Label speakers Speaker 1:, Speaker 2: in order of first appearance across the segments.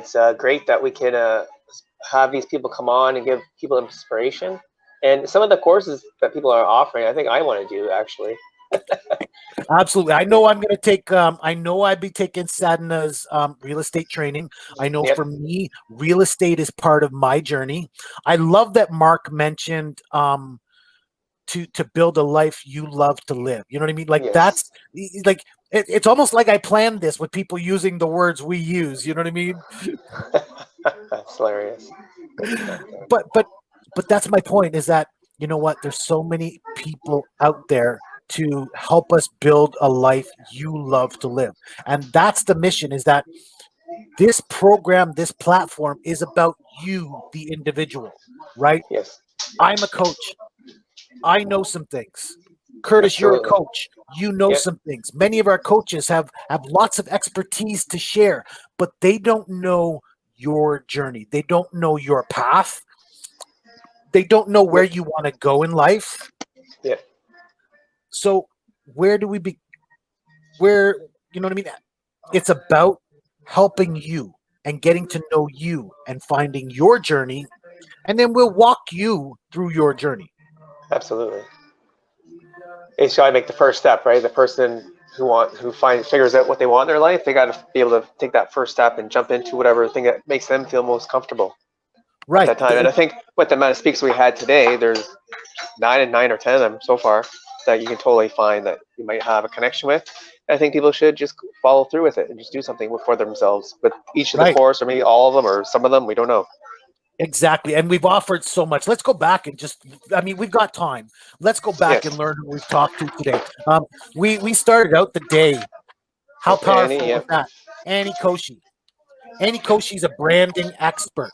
Speaker 1: it's great that we can have these people come on and give people inspiration. And some of the courses that people are offering, I think I want to do actually.
Speaker 2: Absolutely. I know I'm going to take, I know I'd be taking Sadhana's real estate training. I know for me, real estate is part of my journey. I love that Mark mentioned to build a life you love to live. You know what I mean? Like that's like, it's almost like I planned this with people using the words we use. You know what I mean?
Speaker 1: That's hilarious.
Speaker 2: But that's my point is that, you know what, there's so many people out there to help us build a life you love to live. And that's the mission, is that this program, this platform is about you, the individual, right?
Speaker 1: Yes.
Speaker 2: I'm a coach. I know some things. Curtis, you're a coach. You know some things. Many of our coaches have lots of expertise to share, but they don't know your journey. They don't know your path. They don't know where you want to go in life.
Speaker 1: Yeah.
Speaker 2: So where do we be? Where, you know what I mean? It's about helping you and getting to know you and finding your journey, and then we'll walk you through your journey.
Speaker 1: Absolutely. It's got to make the first step, right? The person who figures out what they want in their life, they got to be able to take that first step and jump into whatever thing that makes them feel most comfortable at that time. And I think with the amount of speakers we had today, there's 9 or 10 of them so far that you can totally find that you might have a connection with. And I think people should just follow through with it and just do something for themselves with each of the course, or maybe all of them, or some of them. We don't know.
Speaker 2: Exactly. And we've offered so much. Let's go back and we've got time. Let's go back and learn who we've talked to today. We started out the day. How powerful was that? Annie Koshi. Annie Koshi's a branding expert.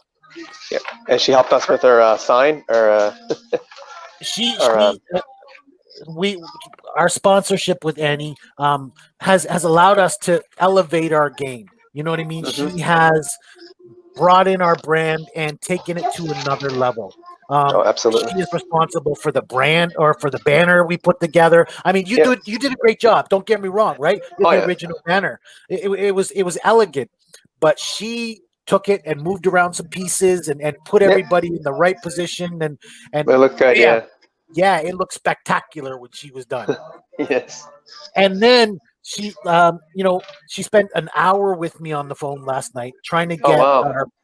Speaker 1: Yeah. And she helped us with her sign, or
Speaker 2: our sponsorship with Annie has allowed us to elevate our game. You know what I mean?
Speaker 1: Mm-hmm.
Speaker 2: She has brought in our brand and taken it to another level.
Speaker 1: Absolutely.
Speaker 2: She is responsible for the brand, or for the banner we put together. I mean, you did a great job. Don't get me wrong, right? The original banner, it was elegant, but she took it and moved around some pieces and put everybody in the right position, and
Speaker 1: it looked good.
Speaker 2: Yeah, it looked spectacular when she was done.
Speaker 1: Yes.
Speaker 2: And then she, she spent an hour with me on the phone last night trying to get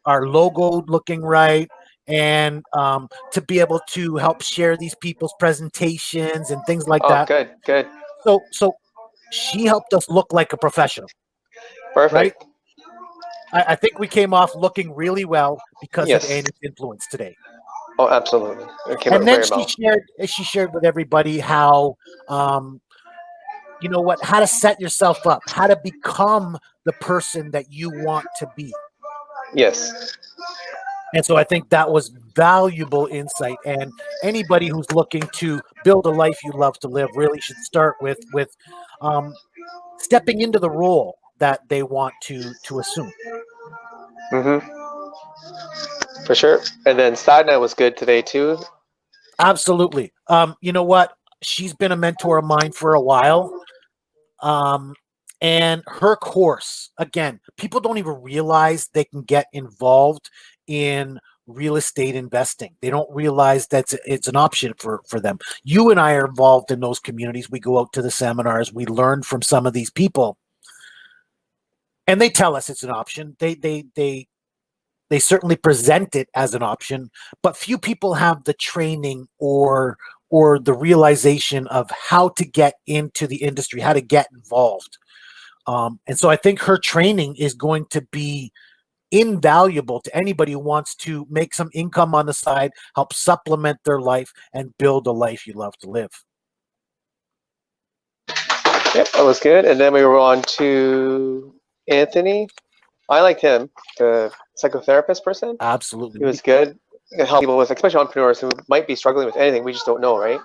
Speaker 2: our logo looking right, and to be able to help share these people's presentations and things like that.
Speaker 1: Good.
Speaker 2: So she helped us look like a professional.
Speaker 1: Perfect.
Speaker 2: Right? I think we came off looking really well because of Annie's influence today.
Speaker 1: Oh, absolutely.
Speaker 2: And then she shared with everybody how, you know what, how to set yourself up, how to become the person that you want to be.
Speaker 1: Yes.
Speaker 2: And so I think that was valuable insight. And anybody who's looking to build a life you love to live really should start with stepping into the role that they want to assume.
Speaker 1: Mm-hmm. For sure. And then Sadhana was good today too.
Speaker 2: Absolutely. You know what? She's been a mentor of mine for a while. And her course, again, people don't even realize they can get involved in real estate investing. They don't realize that it's an option for them. You and I are involved in those communities. We go out to the seminars. We learn from some of these people, and they tell us it's an option. They certainly present it as an option, but few people have the training or the realization of how to get into the industry, how to get involved. And so I think her training is going to be invaluable to anybody who wants to make some income on the side, help supplement their life, and build a life you love to live.
Speaker 1: Yep, that was good. And then we were on to Anthony. I liked him, the psychotherapist person.
Speaker 2: Absolutely.
Speaker 1: He was good. He can help people with, especially entrepreneurs who might be struggling with anything. We just don't know, right?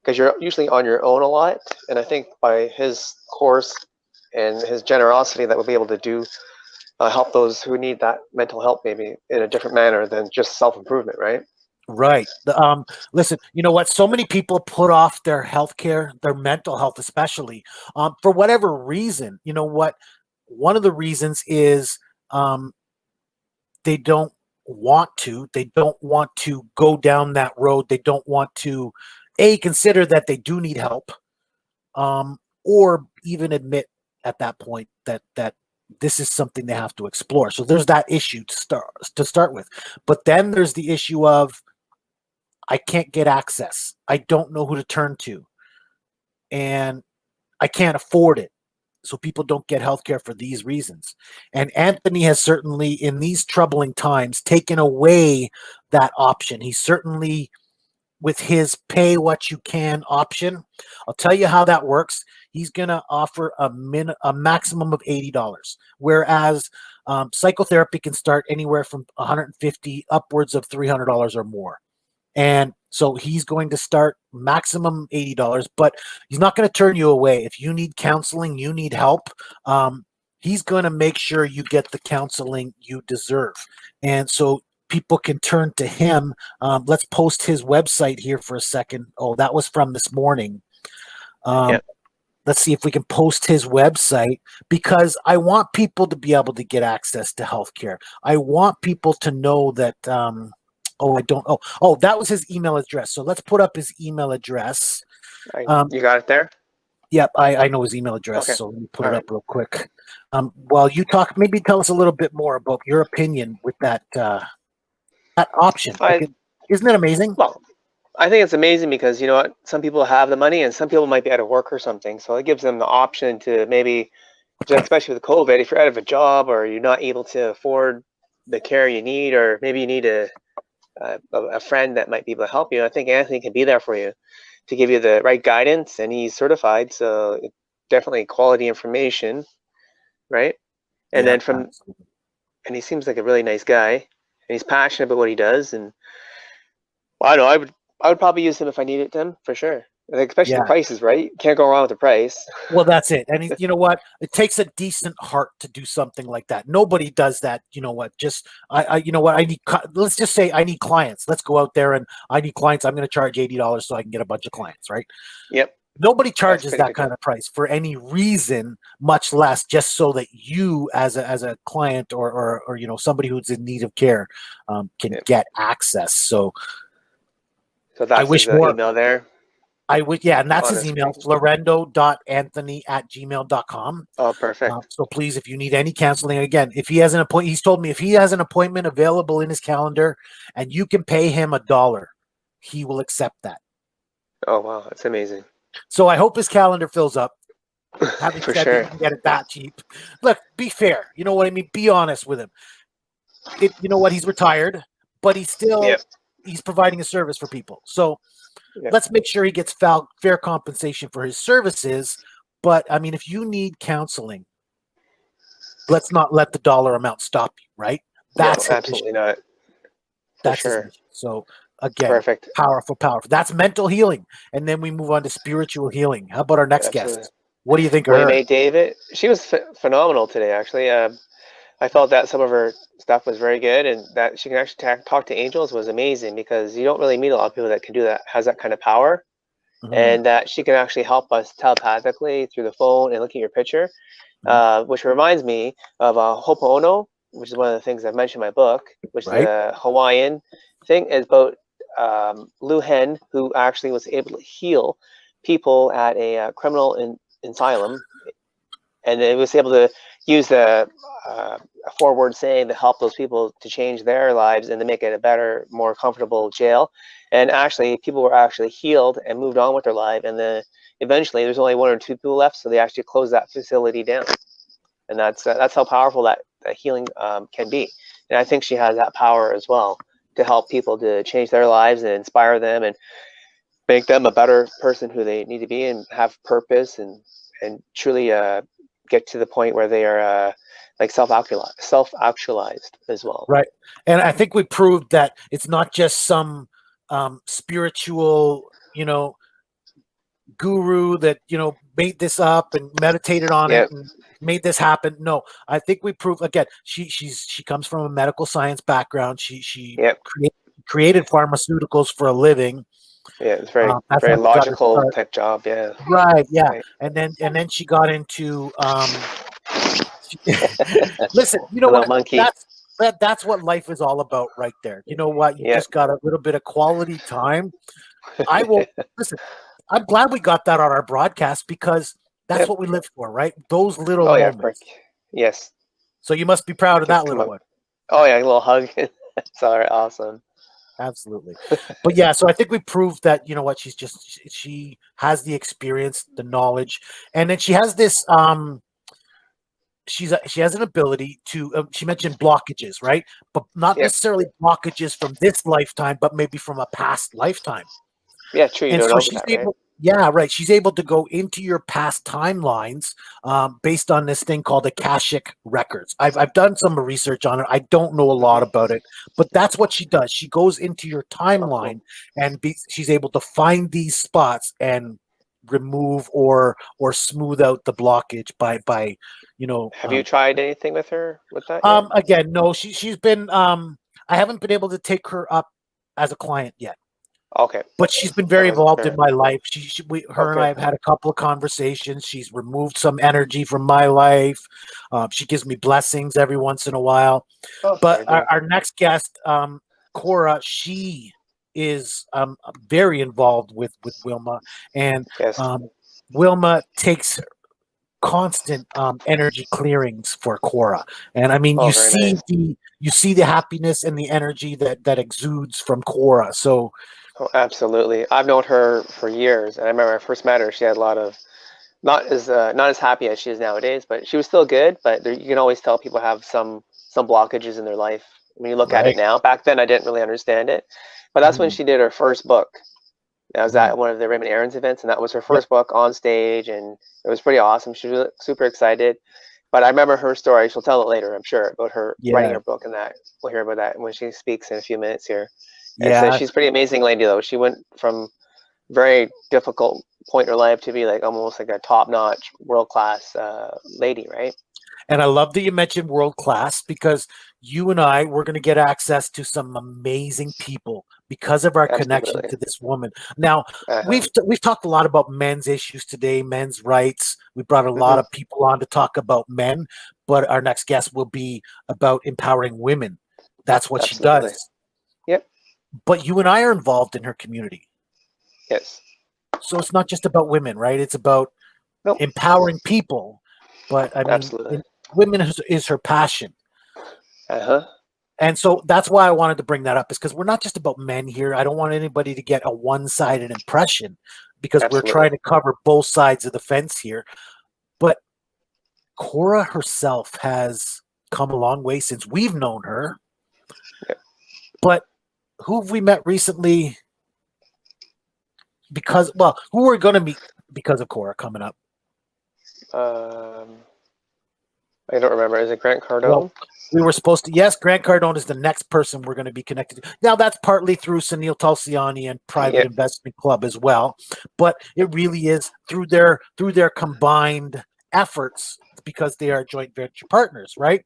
Speaker 1: Because you're usually on your own a lot. And I think by his course and his generosity, that we'll be able to do help those who need that mental help maybe in a different manner than just self-improvement, right?
Speaker 2: Right. Listen, you know what? So many people put off their healthcare, their mental health especially, for whatever reason. You know what? One of the reasons is they don't want to. They don't want to go down that road. They don't want to, consider that they do need help, or even admit at that point that this is something they have to explore. So there's that issue to start with. But then there's the issue of, I can't get access. I don't know who to turn to, and I can't afford it. So people don't get healthcare for these reasons. And Anthony has certainly, in these troubling times, taken away that option. He's certainly, with his pay what you can option, I'll tell you how that works. He's going to offer a maximum of $80, whereas psychotherapy can start anywhere from $150 upwards of $300 or more. And so he's going to start maximum $80, but he's not going to turn you away. If you need counseling, you need help, he's going to make sure you get the counseling you deserve. And so people can turn to him. Let's post his website here for a second. Oh, that was from this morning. Let's see if we can post his website, because I want people to be able to get access to healthcare. I want people to know that, that was his email address. So let's put up his email address.
Speaker 1: You got it there?
Speaker 2: Yep, I know his email address. Okay. So let me put it up real quick. While you talk, maybe tell us a little bit more about your opinion with that option. Isn't it amazing?
Speaker 1: Well, I think it's amazing because, you know what, some people have the money and some people might be out of work or something. So it gives them the option to maybe, especially with COVID, if you're out of a job or you're not able to afford the care you need, or maybe you need a friend that might be able to help you. I think Anthony can be there for you to give you the right guidance, and he's certified, so definitely quality information, right? And then and he seems like a really nice guy, and he's passionate about what he does. And well, I know I would probably use him if I needed him, for sure. I think especially the prices, right? You can't go wrong with the price.
Speaker 2: Well, that's it. And you know what? It takes a decent heart to do something like that. Nobody does that. You know what? Just you know what? Let's just say I need clients. Let's go out there and I need clients. I'm going to charge $80 so I can get a bunch of clients, right?
Speaker 1: Yep.
Speaker 2: Nobody charges that kind of price for any reason, much less just so that you, as a client or you know, somebody who's in need of care, can get access. So
Speaker 1: that's I wish more email there.
Speaker 2: I would, and that's his email, florendo.anthony@gmail.com.
Speaker 1: Oh, perfect.
Speaker 2: So please, if you need any counseling, again, if he has an appointment, he's told me if he has an appointment available in his calendar and you can pay him $1, he will accept that.
Speaker 1: Oh, wow. That's amazing.
Speaker 2: So I hope his calendar fills up. Having
Speaker 1: For
Speaker 2: said
Speaker 1: sure.
Speaker 2: that, you can get it that cheap. Look, be fair. You know what I mean? Be honest with him. You know what? He's retired, but he's still, he's providing a service for people. So let's make sure he gets fair compensation for his services. But I mean, if you need counseling, let's not let the dollar amount stop you, right? That's
Speaker 1: absolutely not.
Speaker 2: That's
Speaker 1: sure.
Speaker 2: So again,
Speaker 1: perfect.
Speaker 2: Powerful. That's mental healing. And then we move on to spiritual healing. How about our next guest? What do you think of her?
Speaker 1: May David. She was phenomenal today, actually. I felt that some of her stuff was very good, and that she can actually talk to angels was amazing, because you don't really meet a lot of people that can do that, has that kind of power. And that she can actually help us telepathically through the phone and look at your picture, which reminds me of Ho'oponopono, which is one of the things I've mentioned in my book, which is a Hawaiian thing. Is about Lu Hen, who actually was able to heal people at a criminal asylum, and it was able to use a forward saying to help those people to change their lives and to make it a better, more comfortable jail. And actually, people were actually healed and moved on with their life. And then eventually, there's only 1 or 2 people left, so they actually closed that facility down. And that's how powerful that healing can be. And I think she has that power as well to help people to change their lives and inspire them and make them a better person who they need to be and have purpose and truly get to the point where they are like self-actualized as well.
Speaker 2: Right. And I think we proved that it's not just some spiritual, you know, guru that, you know, made this up and meditated on it and made this happen. No, I think we proved, again, she comes from a medical science background. She created pharmaceuticals for a living.
Speaker 1: Yeah, it's very logical type job. Yeah.
Speaker 2: Right. Yeah. Right. And then she got into listen, you know what?
Speaker 1: Monkey.
Speaker 2: that's what life is all about right there. You know what? You
Speaker 1: Yeah.
Speaker 2: just got a little bit of quality time. I will listen. I'm glad we got that on our broadcast because that's
Speaker 1: Yep.
Speaker 2: what we live for, right? Those little
Speaker 1: Oh yeah,
Speaker 2: moments.
Speaker 1: yes.
Speaker 2: So you must be proud of
Speaker 1: Kids
Speaker 2: that
Speaker 1: come
Speaker 2: little
Speaker 1: up.
Speaker 2: one.
Speaker 1: Oh yeah, a little hug. It's all right, awesome.
Speaker 2: Absolutely. But yeah, so I think we proved that, you know what, she has the experience, the knowledge, and then she has this she has an ability to she mentioned blockages, right? But not
Speaker 1: Yep.
Speaker 2: necessarily blockages from this lifetime, but maybe from a past lifetime.
Speaker 1: Yeah, true. You
Speaker 2: And
Speaker 1: don't
Speaker 2: so
Speaker 1: know
Speaker 2: she's
Speaker 1: that, right?
Speaker 2: able, yeah, right. She's able to go into your past timelines based on this thing called Akashic records. I've done some research on it. I don't know a lot about it, but that's what she does. She goes into your
Speaker 1: Oh, cool.
Speaker 2: timeline and she's able to find these spots and remove or smooth out the blockage by you know
Speaker 1: Have you tried anything with her with that yet?
Speaker 2: again, no, she's been I haven't been able to take her up as a client yet,
Speaker 1: Okay.
Speaker 2: but she's been
Speaker 1: I
Speaker 2: very
Speaker 1: wasn't
Speaker 2: involved in
Speaker 1: sure.
Speaker 2: my life.
Speaker 1: Oh,
Speaker 2: Her and I
Speaker 1: good.
Speaker 2: have had a couple of conversations. She's removed some energy from my life. She gives me blessings every once in a while.
Speaker 1: Oh,
Speaker 2: But
Speaker 1: very good.
Speaker 2: our next guest, Cora, she is very involved with Wilma, and
Speaker 1: Yes.
Speaker 2: Wilma takes constant energy clearings for Cora. And I mean,
Speaker 1: Oh, very nice.
Speaker 2: you see the happiness and the energy that exudes from Cora. So
Speaker 1: Oh, absolutely. I've known her for years, and I remember when I first met her. She had a lot of not as happy as she is nowadays, but she was still good. But there, you can always tell people have some blockages in their life when you look at it
Speaker 2: right.
Speaker 1: now. Back then, I didn't really understand it, but that's when
Speaker 2: Mm,
Speaker 1: she did her first book. That was
Speaker 2: mm.
Speaker 1: at one of the Raymond Aaron's events, and that was her
Speaker 2: Yep.
Speaker 1: first book on stage, and it was pretty awesome. She was really, super excited. But I remember her story. She'll tell it later, I'm sure, about her writing
Speaker 2: Yeah.
Speaker 1: her book, and that we'll hear about that when she speaks in a few minutes here. And so
Speaker 2: Yeah.
Speaker 1: she's a pretty amazing lady, though. She went from very difficult point in her life to be like almost like a top-notch, world-class lady, right?
Speaker 2: And I love that you mentioned world class because you and I, we're going to get access to some amazing people because of our connection
Speaker 1: Absolutely.
Speaker 2: to this woman. Now,
Speaker 1: Uh-huh.
Speaker 2: we've talked a lot about men's issues today, men's rights. We brought a lot
Speaker 1: Hmm.
Speaker 2: of people on to talk about men, but our next guest will be about empowering women. That's what she
Speaker 1: Absolutely.
Speaker 2: does.
Speaker 1: Yep.
Speaker 2: But you and I are involved in her community.
Speaker 1: Yes.
Speaker 2: So it's not just about women, right? It's about
Speaker 1: Nope.
Speaker 2: empowering people. But I mean,
Speaker 1: Absolutely.
Speaker 2: women is her passion.
Speaker 1: Uh-huh.
Speaker 2: And so that's why I wanted to bring that up, is because we're not just about men here. I don't want anybody to get a one-sided impression because we're
Speaker 1: Absolutely.
Speaker 2: trying to cover both sides of the fence here. But Cora herself has come a long way since we've known her.
Speaker 1: Yep.
Speaker 2: But who have we met recently? Because, well, who we're going to meet because of Cora coming up?
Speaker 1: Um, I don't remember. Is it Grant
Speaker 2: Well,
Speaker 1: Cardone?
Speaker 2: we were supposed to. Yes, Grant Cardone is the next person we're going to be connected to. Now, that's partly through Sunil Tulsiani and Private
Speaker 1: Yeah.
Speaker 2: Investment Club as well, but it really is through their combined efforts because they are joint venture partners, right?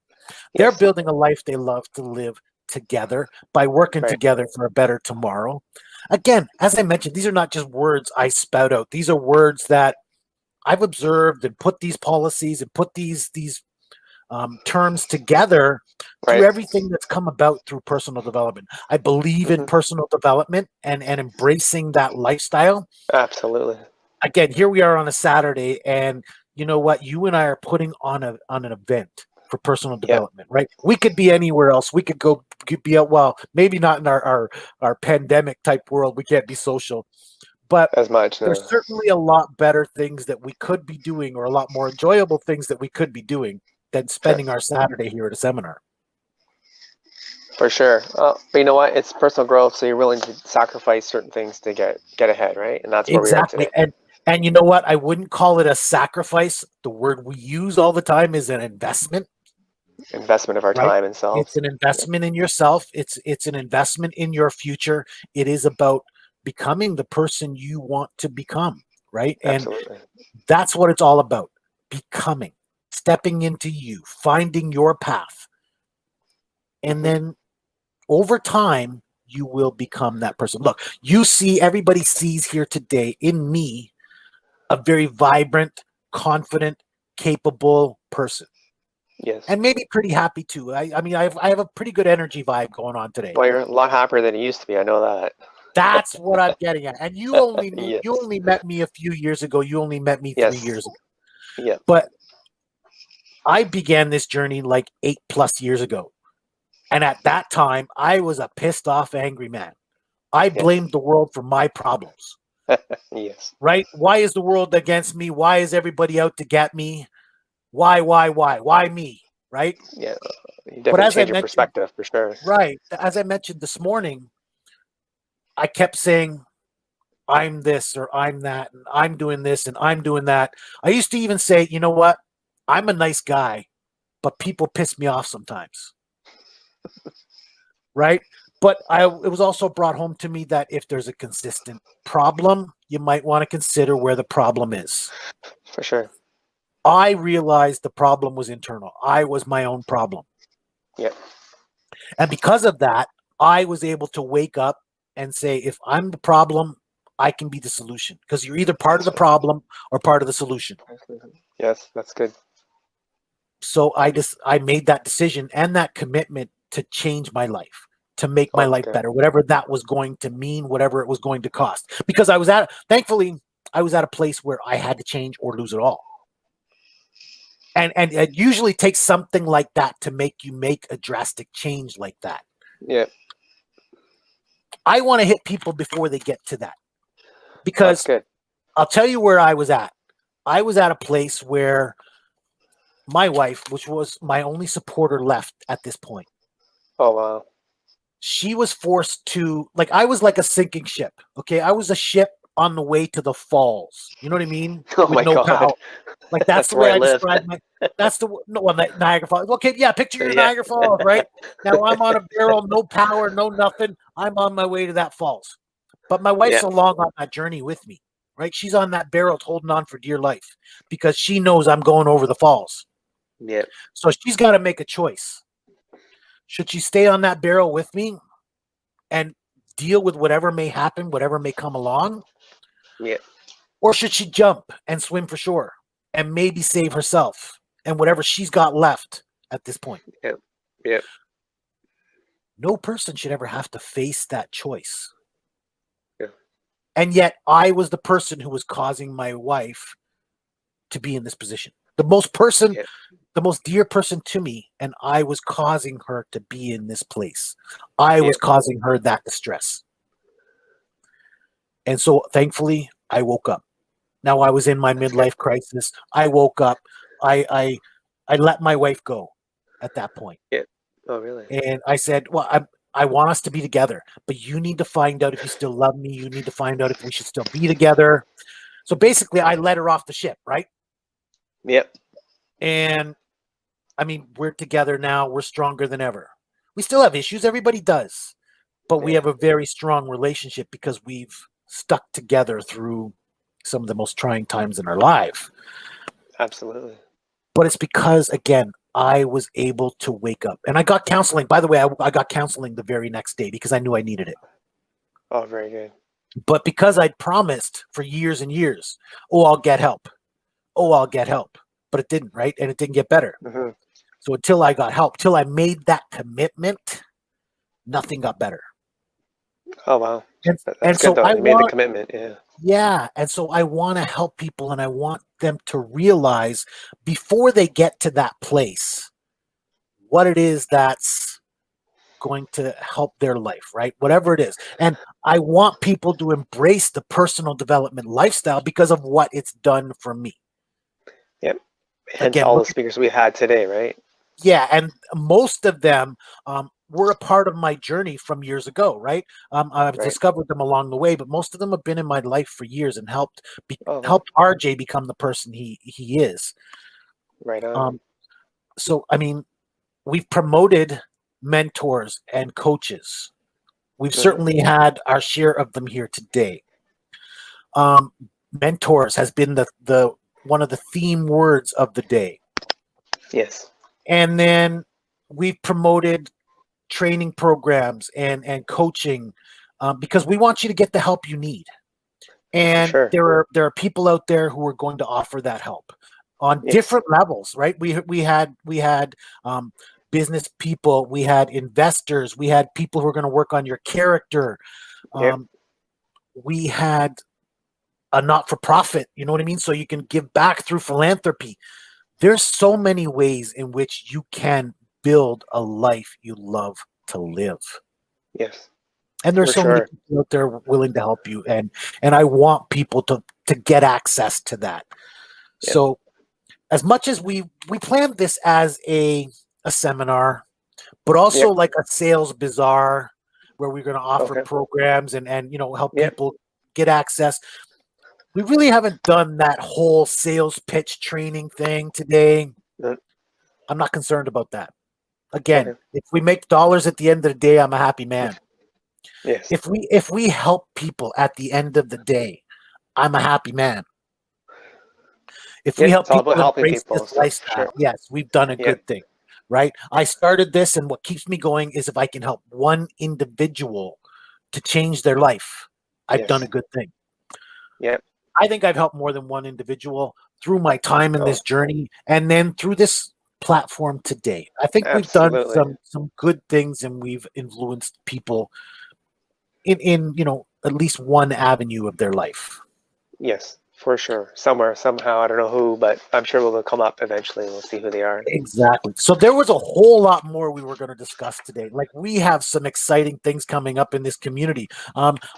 Speaker 2: They're
Speaker 1: Yes.
Speaker 2: building a life they love to live together by working
Speaker 1: Right.
Speaker 2: together for a better tomorrow. Again, as I mentioned, these are not just words I spout out. These are words that I've observed and put these policies and put these terms together through
Speaker 1: Right.
Speaker 2: everything that's come about through personal development. I believe in
Speaker 1: Hmm.
Speaker 2: personal development and embracing that lifestyle.
Speaker 1: Absolutely.
Speaker 2: Again, here we are on a Saturday, and you know what? You and I are putting on an event for personal
Speaker 1: Yep.
Speaker 2: development, right? We could be anywhere else. We could be out. Well, maybe not in our pandemic type world. We can't be social, but
Speaker 1: As much.
Speaker 2: there's
Speaker 1: No.
Speaker 2: certainly a lot better things that we could be doing, or a lot more enjoyable things that we could be doing than spending our Saturday here at a seminar.
Speaker 1: For sure. But you know what? It's personal growth, so you're willing to sacrifice certain things to get ahead, right? And that's where we are
Speaker 2: Exactly.
Speaker 1: today.
Speaker 2: And you know what? I wouldn't call it a sacrifice. The word we use all the time is an investment,
Speaker 1: Investment of our
Speaker 2: right?
Speaker 1: time and self.
Speaker 2: It's an
Speaker 1: Yep.
Speaker 2: investment in yourself. It's an investment in your future. It is about becoming the person you want to become, right? And
Speaker 1: Absolutely.
Speaker 2: that's what it's all about. Becoming, stepping into you, finding your path. And
Speaker 1: Hmm.
Speaker 2: then over time, you will become that person. Look, everybody sees here today in me a very vibrant, confident, capable person.
Speaker 1: Yes.
Speaker 2: and maybe pretty happy too. I mean, I have a pretty good energy vibe going on today.
Speaker 1: Well, you're a lot happier than you used to be. I know that.
Speaker 2: That's what I'm getting at. And you only
Speaker 1: Yes.
Speaker 2: you only met me a few years ago. You only met me 3
Speaker 1: Yes.
Speaker 2: years ago.
Speaker 1: Yeah.
Speaker 2: But I began this journey like 8+ years ago. And at that time, I was a pissed off, angry man. I blamed the world for my problems.
Speaker 1: Yes.
Speaker 2: Right? Why is the world against me? Why is everybody out to get me? Why me? Right?
Speaker 1: Yeah. You
Speaker 2: But
Speaker 1: definitely
Speaker 2: as I
Speaker 1: change your
Speaker 2: mentioned,
Speaker 1: perspective for sure.
Speaker 2: right, as I mentioned this morning, I kept saying, I'm this or I'm that, and I'm doing this and I'm doing that. I used to even say, you know what? I'm a nice guy, but people piss me off sometimes. Right? But it was also brought home to me that if there's a consistent problem, you might want to consider where the problem is.
Speaker 1: For sure.
Speaker 2: I realized the problem was internal. I was my own problem.
Speaker 1: Yep.
Speaker 2: And because of that, I was able to wake up and say, if I'm the problem, I can be the solution, because you're either part of the problem or part of the solution.
Speaker 1: Yes, that's good.
Speaker 2: So I made that decision and that commitment to change my life, to make my life better, whatever that was going to mean, whatever it was going to cost. Because thankfully, I was at a place where I had to change or lose it all. And it usually takes something like that to make you make a drastic change like that.
Speaker 1: Yeah.
Speaker 2: I want to hit people before they get to that. Because
Speaker 1: that's good.
Speaker 2: I'll tell you where I was at. I was at a place where my wife, which was my only supporter left at this point.
Speaker 1: Oh, wow.
Speaker 2: She was forced to, like, I was like a sinking ship. Okay. I was a ship on the way to the falls. You know what I mean?
Speaker 1: Oh,
Speaker 2: With
Speaker 1: my God.
Speaker 2: power. Like, that's the way I
Speaker 1: live.
Speaker 2: describe that's the, no, well, Niagara Falls. Okay. Yeah. Picture your
Speaker 1: Yeah.
Speaker 2: Niagara Falls, right? Now I'm on a barrel, no power, no nothing. I'm on my way to that falls. But my wife's along on that journey with me, right? She's on that barrel holding on for dear life because she knows I'm going over the falls.
Speaker 1: Yeah.
Speaker 2: So she's got to make a choice. Should she stay on that barrel with me and deal with whatever may happen, whatever may come along?
Speaker 1: Yeah.
Speaker 2: Or should she jump and swim for shore and maybe save herself and whatever she's got left at this point?
Speaker 1: Yeah. Yeah.
Speaker 2: No person should ever have to face that choice.
Speaker 1: Yeah.
Speaker 2: And yet I was the person who was causing my wife to be in this position. The most dear person to me, and I was causing her to be in this place. I was causing her that distress. And so thankfully I woke up. Now I was in my midlife crisis. I woke up. I let my wife go at that point.
Speaker 1: Yeah. Oh, really?
Speaker 2: And I said, well, I want us to be together, but you need to find out if you still love me. You need to find out if we should still be together. So basically I let her off the ship, right?
Speaker 1: Yep.
Speaker 2: And I mean, we're together now. We're stronger than ever. We still have issues. Everybody does. But we have a very strong relationship because we've stuck together through some of the most trying times in our life.
Speaker 1: Absolutely.
Speaker 2: But it's because, again, I was able to wake up. And I got counseling. By the way, I got counseling the very next day because I knew I needed it.
Speaker 1: Oh, very good.
Speaker 2: But because I'd promised for years and years, oh, I'll get help. Oh, I'll get help. But it didn't, right? And it didn't get better.
Speaker 1: Mm-hmm.
Speaker 2: So until I got help, till I made that commitment, nothing got better.
Speaker 1: Oh, wow.
Speaker 2: And
Speaker 1: That's
Speaker 2: so
Speaker 1: good, though.
Speaker 2: I
Speaker 1: You made the commitment. Yeah.
Speaker 2: Yeah. And so I want to help people, and I want them to realize before they get to that place what it is that's going to help their life, right? Whatever it is. And I want people to embrace the personal development lifestyle because of what it's done for me.
Speaker 1: Yep. Hence all the speakers we had today, right?
Speaker 2: Yeah. And most of them were a part of my journey from years ago, right? I've discovered them along the way, but most of them have been in my life for years and helped RJ become the person he is.
Speaker 1: Right on.
Speaker 2: So, I mean, we've promoted mentors and coaches. We've certainly had our share of them here today. Mentors has been the one of the theme words of the day.
Speaker 1: Yes.
Speaker 2: And then we've promoted training programs and coaching because we want you to get the help you need. And there are people out there who are going to offer that help. on
Speaker 1: Yes.
Speaker 2: different levels, right? We had business people, we had investors, we had people who are going to work on your character.
Speaker 1: Yep.
Speaker 2: We had a not-for-profit, you know what I mean? So you can give back through philanthropy. There's so many ways in which you can build a life you love to live.
Speaker 1: Yes.
Speaker 2: And there's
Speaker 1: For
Speaker 2: so many
Speaker 1: sure.
Speaker 2: people out there willing to help you. And I want people to get access to that.
Speaker 1: Yep.
Speaker 2: So as much as we planned this as a seminar, but also
Speaker 1: Yep.
Speaker 2: like a sales bazaar where we're going to offer
Speaker 1: Okay.
Speaker 2: programs and help
Speaker 1: Yep.
Speaker 2: people get access. We really haven't done that whole sales pitch training thing today.
Speaker 1: Mm.
Speaker 2: I'm not concerned about that. Again,
Speaker 1: Okay.
Speaker 2: if we make dollars at the end of the day, I'm a happy man.
Speaker 1: Yes.
Speaker 2: If we help people at the end of the day, I'm a happy man. If we
Speaker 1: Yep.
Speaker 2: help
Speaker 1: It's all about
Speaker 2: people
Speaker 1: helping
Speaker 2: embrace
Speaker 1: people and
Speaker 2: this
Speaker 1: stuff. For sure.
Speaker 2: lifestyle, yes, we've done a
Speaker 1: Yep.
Speaker 2: good thing, right? I started this, and what keeps me going is if I can help one individual to change their life, I've done a
Speaker 1: Yes.
Speaker 2: good thing.
Speaker 1: Yep.
Speaker 2: I think I've helped more than one individual through my time in
Speaker 1: Oh,
Speaker 2: this journey, and then through this platform today. I think we've done
Speaker 1: absolutely.
Speaker 2: some good things, and we've influenced people in at least one avenue of their life.
Speaker 1: Yes. For sure. Somewhere, somehow, I don't know who, but I'm sure they'll come up eventually. We'll see who they are.
Speaker 2: Exactly. So there was a whole lot more we were going to discuss today. Like we have some exciting things coming up in this community.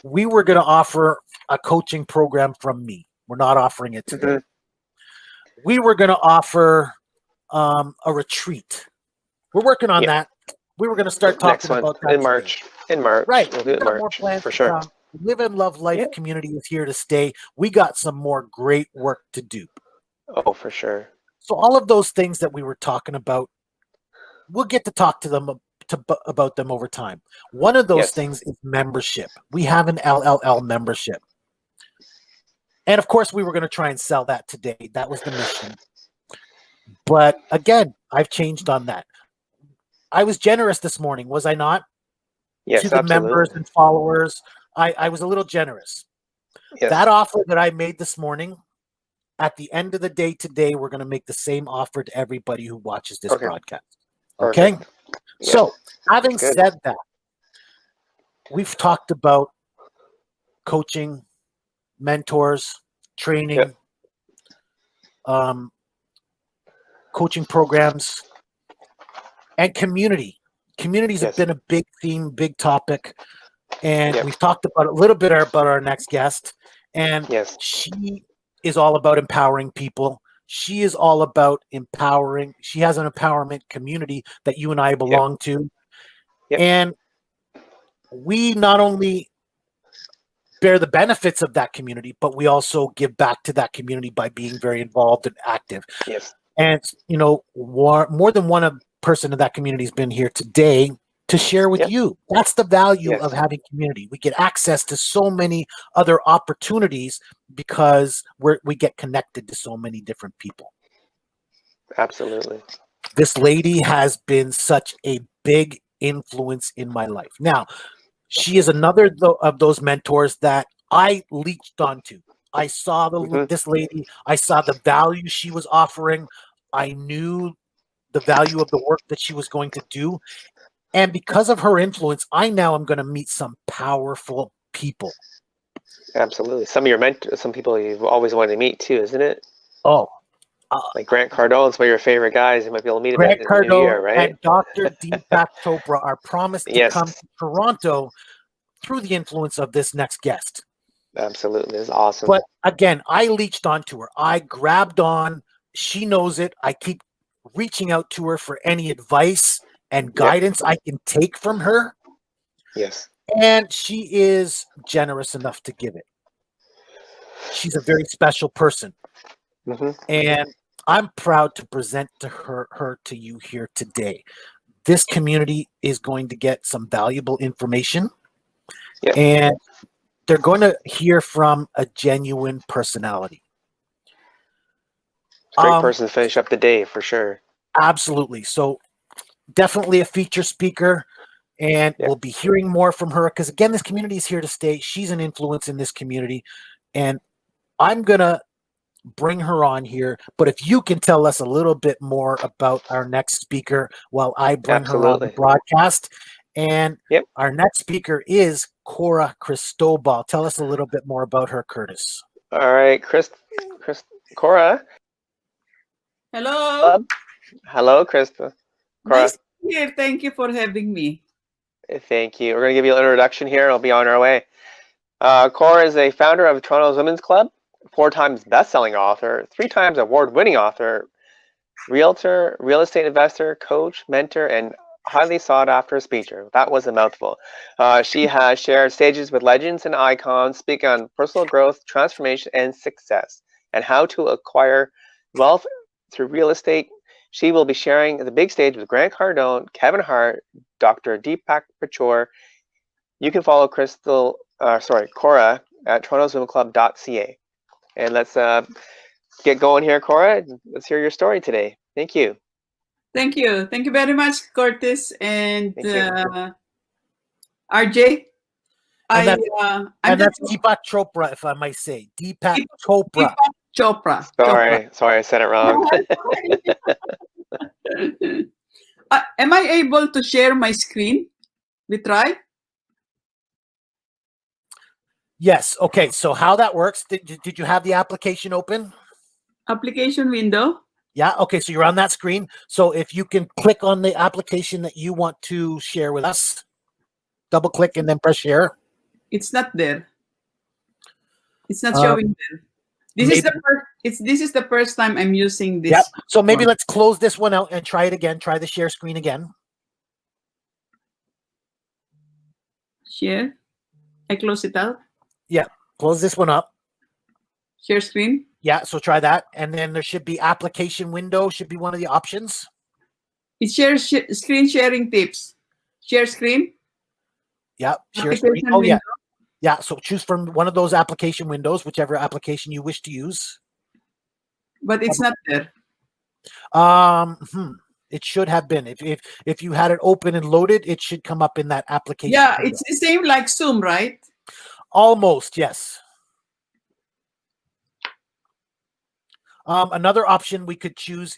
Speaker 2: We were going to offer a coaching program from me. We're not offering it today.
Speaker 1: Mm-hmm.
Speaker 2: We were going to offer a retreat. We're working on that. We were going to start
Speaker 1: Next
Speaker 2: talking
Speaker 1: one
Speaker 2: about that
Speaker 1: in
Speaker 2: today.
Speaker 1: March. In March.
Speaker 2: Right.
Speaker 1: We'll do
Speaker 2: We
Speaker 1: it in
Speaker 2: got more
Speaker 1: March
Speaker 2: plans
Speaker 1: for
Speaker 2: to
Speaker 1: sure.
Speaker 2: come. Live and Love Life
Speaker 1: Yeah.
Speaker 2: community is here to stay. We got some more great work to do.
Speaker 1: Oh, for sure.
Speaker 2: So all of those things that we were talking about, we'll get to talk to them about them over time. One of those
Speaker 1: Yes.
Speaker 2: things is membership. We have an LLL membership. And of course, we were going to try and sell that today. That was the mission. But again, I've changed on that. I was generous this morning, was I not?
Speaker 1: Yes,
Speaker 2: To the
Speaker 1: absolutely.
Speaker 2: members and followers, I was a little generous.
Speaker 1: Yes.
Speaker 2: That offer that I made this morning, at the end of the day today, we're going to make the same offer to everybody who watches this
Speaker 1: Okay.
Speaker 2: broadcast. Okay?
Speaker 1: Perfect. Yeah.
Speaker 2: So, having
Speaker 1: Good.
Speaker 2: said that, we've talked about coaching, mentors, training, coaching programs, and community. Communities have
Speaker 1: Yes.
Speaker 2: been a big theme, big topic. And
Speaker 1: Yep.
Speaker 2: we've talked about a little bit about our next guest. And
Speaker 1: Yes.
Speaker 2: she is all about empowering people. She is all about empowering. She has an empowerment community that you and I belong to.
Speaker 1: Yep.
Speaker 2: And we not only bear the benefits of that community, but we also give back to that community by being very involved and active.
Speaker 1: Yes.
Speaker 2: And, more than one person in that community has been here today to share with you. That's the value of having community. We get access to so many other opportunities because we get connected to so many different people.
Speaker 1: Absolutely.
Speaker 2: This lady has been such a big influence in my life. Now, she is another of those mentors that I leached onto. I saw this lady. I saw the value she was offering. I knew the value of the work that she was going to do. And because of her influence, I now am going to meet some powerful people.
Speaker 1: Absolutely. Some of your mentors, some people you've always wanted to meet too, isn't it?
Speaker 2: Oh,
Speaker 1: like Grant Cardone is one of your favorite guys. You might be able to meet him
Speaker 2: Grant
Speaker 1: in the new year,
Speaker 2: Cardone
Speaker 1: right?
Speaker 2: and Dr. Deepak Chopra are promised to come
Speaker 1: Yes.
Speaker 2: to Toronto through the influence of this next guest.
Speaker 1: Absolutely. It's awesome.
Speaker 2: But again, I leached onto her. I grabbed on. She knows it. I keep reaching out to her for any advice and guidance I can take from her.
Speaker 1: Yes.
Speaker 2: And she is generous enough to give it. She's a very special person. And I'm proud to present to her to you here today. This community is going to get some valuable information. And they're going to hear from a genuine personality.
Speaker 1: Great person to finish up the day for sure.
Speaker 2: Absolutely. So definitely a feature speaker, and we'll be hearing more from her because, again, this community is here to stay. She's an influence in this community, and I'm going to bring her on here. But if you can tell us a little bit more about our next speaker while I bring her on the
Speaker 1: Absolutely.
Speaker 2: broadcast. And
Speaker 1: Yep.
Speaker 2: our next speaker is Cora Cristobal. Tell us a little bit more about her, Curtis.
Speaker 1: All right, Cora.
Speaker 3: Hello.
Speaker 1: Hello, Krista. Cora.
Speaker 3: Nice to be here. Thank you for having me.
Speaker 1: Thank you. We're going to give you an introduction here, and we'll be on our way. Cora is a founder of Toronto's Women's Club, 4 times best-selling author, 3 times award-winning author, realtor, real estate investor, coach, mentor, and highly sought-after speaker. That was a mouthful. She has shared stages with legends and icons, speaking on personal growth, transformation, and success, and how to acquire wealth through real estate. She will be sharing the big stage with Grant Cardone, Kevin Hart, Dr. Deepak Chopra. You can follow Cora at torontoswomenclub.ca. And let's get going here, Cora. Let's hear your story today. Thank you.
Speaker 3: Thank you. Thank you very much, Curtis and RJ.
Speaker 2: And that's Deepak Chopra, if I might say. Deepak Chopra.
Speaker 3: Chopra.
Speaker 1: Sorry, I said it wrong.
Speaker 3: Am I able to share my screen? We try?
Speaker 2: Yes. Okay. So how that works, did you have the application open?
Speaker 3: Application window.
Speaker 2: Yeah. Okay. So you're on that screen. So if you can click on the application that you want to share with us, double click and then press share.
Speaker 3: It's not there. It's not showing there. This is the first time I'm using this.
Speaker 2: Yep. So maybe let's close this one out and try it again. Try the share screen again.
Speaker 3: Share. I close it out.
Speaker 2: Yeah. Close this one up.
Speaker 3: Share screen.
Speaker 2: Yeah. So try that. And then there should be application window should be one of the options.
Speaker 3: It shares screen sharing tips. Share screen.
Speaker 2: Yeah. Share screen. Oh, yeah. Yeah. So choose from one of those application windows, whichever application you wish to use.
Speaker 3: But it's not there.
Speaker 2: It should have been. If you had it open and loaded, it should come up in that application.
Speaker 3: Yeah,
Speaker 2: window.
Speaker 3: it's the same like Zoom, right?
Speaker 2: Almost, yes. Another option we could choose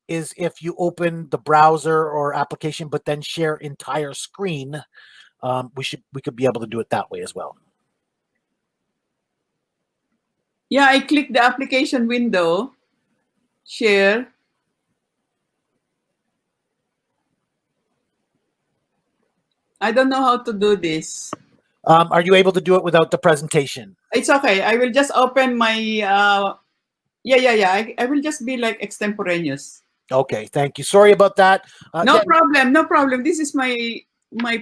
Speaker 2: is if you open the browser or application, but then share entire screen. We could be able to do it that way as well.
Speaker 3: Yeah, I click the application window, share. I don't know how to do this.
Speaker 2: Are you able to do it without the presentation?
Speaker 3: It's okay. I will just open my, I will just be like extemporaneous.
Speaker 2: Okay, thank you. Sorry about that.
Speaker 3: No problem. This is my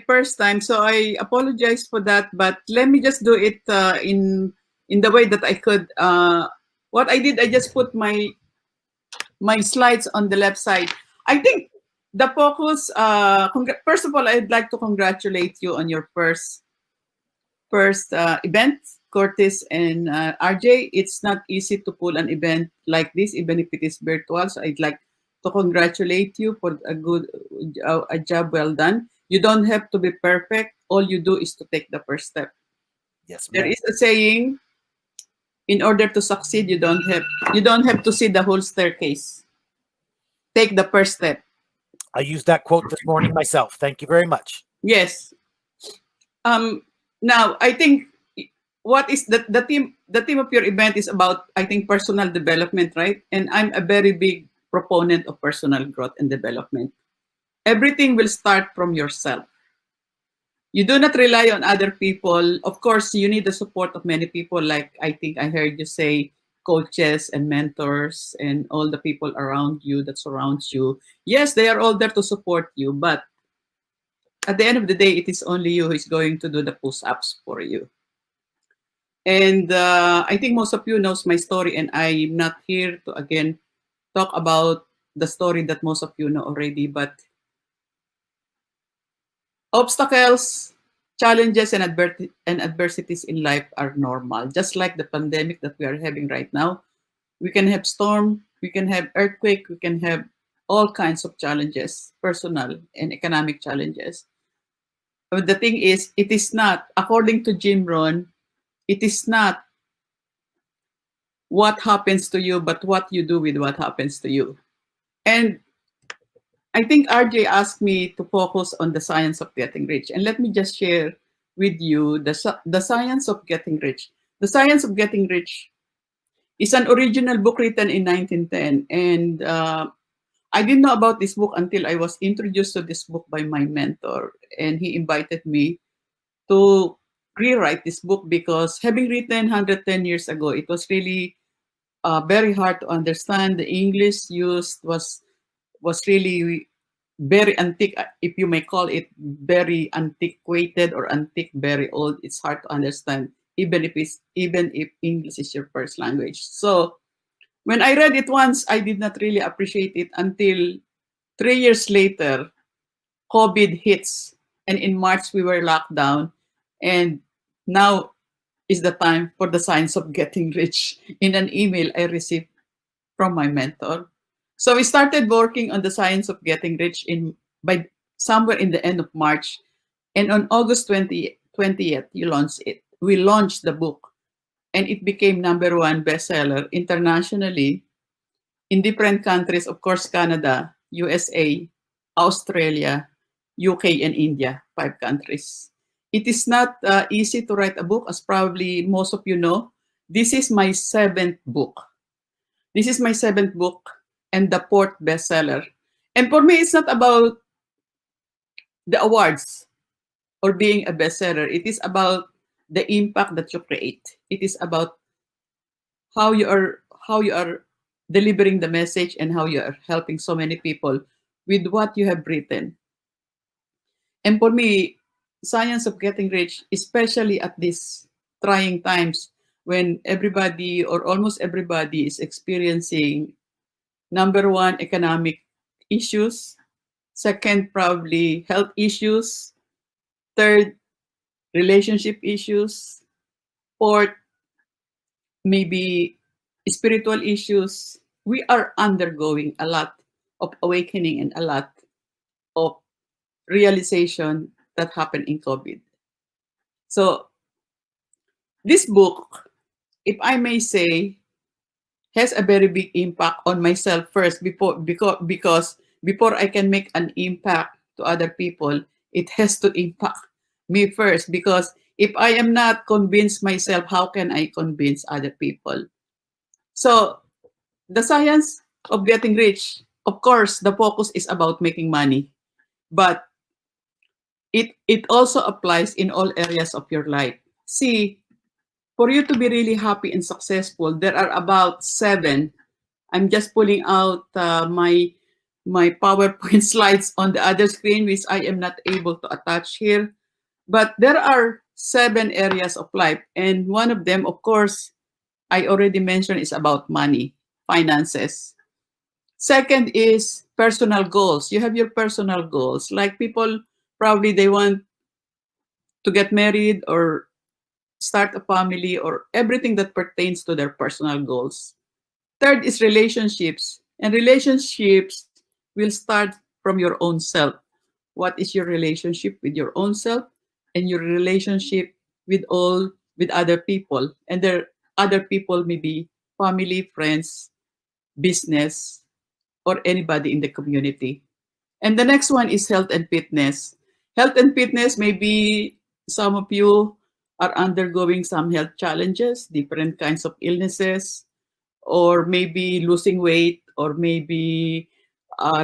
Speaker 3: first time, so I apologize for that. But let me just do it in the way that I could. What I did, I just put my slides on the left side. I think the focus. First of all, I'd like to congratulate you on your first event, Curtis and RJ. It's not easy to pull an event like this, even if it is virtual. So I'd like to congratulate you for a job well done. You don't have to be perfect. All you do is to take the first step.
Speaker 2: Yes,
Speaker 3: there is a saying: in order to succeed, you don't have to see the whole staircase. Take the first step.
Speaker 2: I used that quote this morning myself. Thank you very much.
Speaker 3: Yes. Now I think what is the theme of your event is about, I think, personal development, right? And I'm a very big proponent of personal growth and development. Everything will start from yourself. You do not rely on other people. Of course, you need the support of many people, like I think I heard you say, coaches and mentors and all the people around you that surrounds you. Yes, they are all there to support you, but at the end of the day, it is only you who is going to do the push-ups for you. And I think most of you knows my story, and I'm not here to, again, talk about the story that most of you know already, but obstacles, challenges, and adversities in life are normal. Just like the pandemic that we are having right now, we can have storm, we can have earthquake, we can have all kinds of challenges, personal and economic challenges. But the thing is, it is not, according to Jim Rohn, it is not what happens to you, but what you do with what happens to you. And I think RJ asked me to focus on the science of getting rich. And let me just share with you the science of getting rich. The Science of Getting Rich is an original book written in 1910. And I didn't know about this book until I was introduced to this book by my mentor. And he invited me to rewrite this book because having written 110 years ago, it was really very hard to understand. The English used was really very antique, if you may call it very antiquated or antique, very old. It's hard to understand, even if English is your first language. So when I read it once, I did not really appreciate it until 3 years later, COVID hits, and in March we were locked down, and now is the time for the Science of Getting Rich in an email I received from my mentor. So we started working on the Science of Getting Rich by somewhere in the end of March, and on August 20th, we launched the book, and it became #1 bestseller internationally in different countries, of course, Canada, USA, Australia, UK, and India, 5 countries. It is not easy to write a book, as probably most of you know. This is my 7th book. This is my 7th book and the 4th bestseller. And for me, it's not about the awards or being a bestseller. It is about the impact that you create. It is about how you are delivering the message and how you are helping so many people with what you have written. And for me, Science of Getting Rich, especially at these trying times when everybody or almost everybody is experiencing #1, economic issues. Second, probably health issues. Third, relationship issues. Fourth, maybe spiritual issues. We are undergoing a lot of awakening and a lot of realization that happened in COVID. So this book, if I may say, has a very big impact on myself first because before I can make an impact to other people, it has to impact me first, because if I am not convinced myself, how can I convince other people? So the Science of Getting Rich, of course, the focus is about making money, but it also applies in all areas of your life. See, for you to be really happy and successful, there are about 7. I'm just pulling out my PowerPoint slides on the other screen, which I am not able to attach here. But there are 7 areas of life. And one of them, of course, I already mentioned, is about money, finances. Second is personal goals. You have your personal goals. Like people, probably they want to get married or start a family or everything that pertains to their personal goals. Third is relationships. And relationships will start from your own self. What is your relationship with your own self and your relationship with other people? And there other people may be family, friends, business, or anybody in the community. And the next one is health and fitness. Health and fitness, maybe some of you are undergoing some health challenges, different kinds of illnesses, or maybe losing weight, or maybe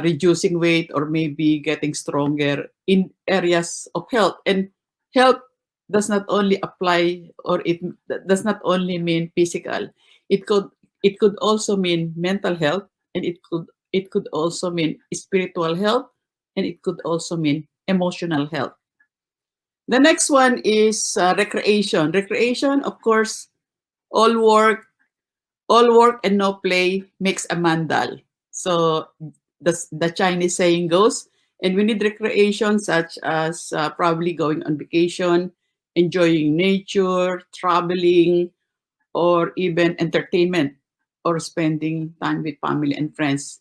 Speaker 3: reducing weight, or maybe getting stronger in areas of health. And health does not only apply, or it does not only mean physical. It could also mean mental health, and it could also mean spiritual health, and it could also mean emotional health. The next one is recreation. Recreation, of course, all work, all work and no play makes a man dull. So the Chinese saying goes, and we need recreation such as probably going on vacation, enjoying nature, traveling, or even entertainment, or spending time with family and friends.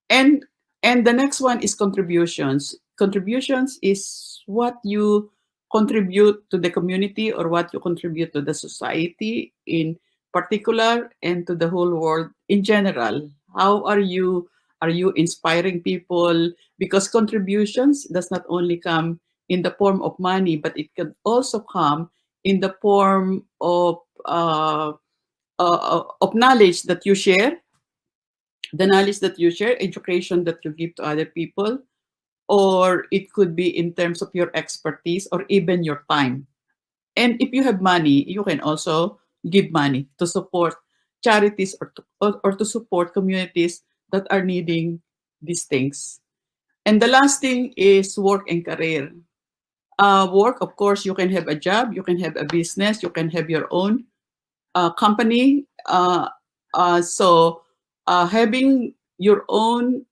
Speaker 3: And the next one is contributions. Contributions is what you contribute to the community or what you contribute to the society in particular and to the whole world in general? How are you? Are you inspiring people? Because contributions does not only come in the form of money, but it can also come in the form of knowledge that you share, the knowledge that you share, education that you give to other people, or it could be in terms of your expertise or even your time. And if you have money, you can also give money to support charities or to support communities that are needing these things. And the last thing is work and career. Work, of course, you can have a job, you can have a business, you can have your own company. So having your own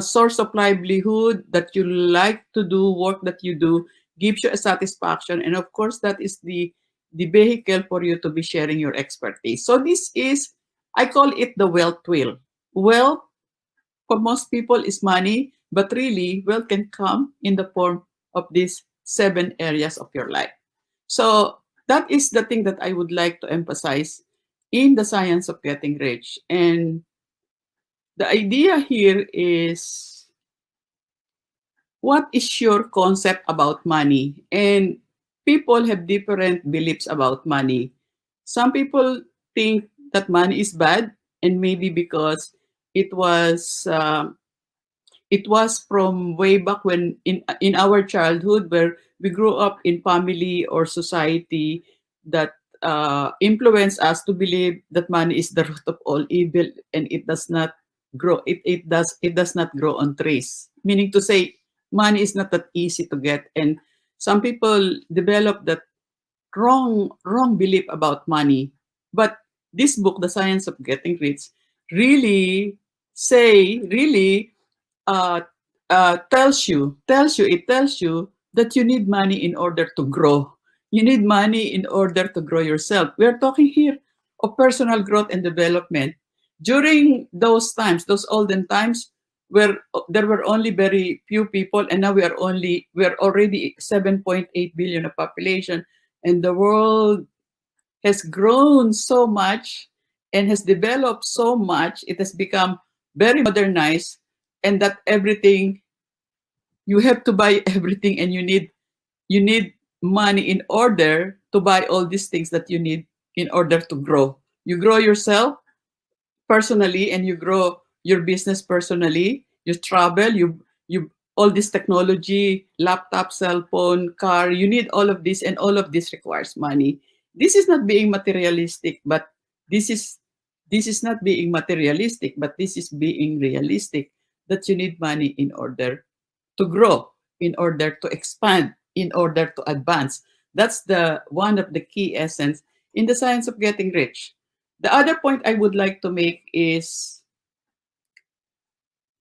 Speaker 3: source of livelihood that you like to do, work that you do, gives you a satisfaction. And of course, that is the vehicle for you to be sharing your expertise. So this is, I call it the wealth wheel. Wealth for most people is money, but really wealth can come in the form of these 7 areas of your life. So that is the thing that I would like to emphasize in the science of getting rich. And the idea here is, what is your concept about money? And people have different beliefs about money. Some people think that money is bad, and maybe because it was from way back when in our childhood, where we grew up in family or society that influence us to believe that money is the root of all evil, and it does not grow. It does not grow on trees. Meaning to say, money is not that easy to get, and some people develop that wrong belief about money. But this book, The Science of Getting Rich, really uh, tells you that you need money in order to grow. You need money in order to grow yourself. We are talking here of personal growth and development. During those times, those olden times, where there were only very few people, and now we are already 7.8 billion of population, and the world has grown so much and has developed so much. It has become very modernized, and that everything, you have to buy everything, and you need money in order to buy all these things that you need in order to grow. You grow yourself personally, and you grow your business personally. You travel, you all this technology, laptop, cell phone, car, you need all of this, and all of this requires money. This is not being materialistic, but this is not being materialistic, but this is being realistic, that you need money in order to grow, in order to expand, in order to advance. That's the one of the key essence in the science of getting rich. The other point I would like to make is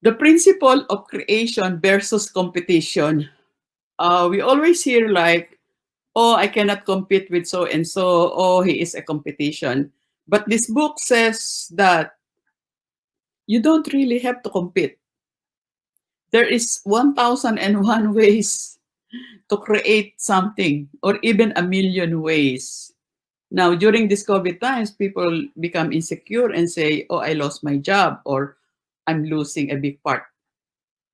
Speaker 3: the principle of creation versus competition. We always hear like, oh, I cannot compete with so and so, oh, he is a competition. But this book says that you don't really have to compete. There is 1,001 ways to create something, or even a million ways. Now, during this COVID times, people become insecure and say, oh, I lost my job, or I'm losing a big part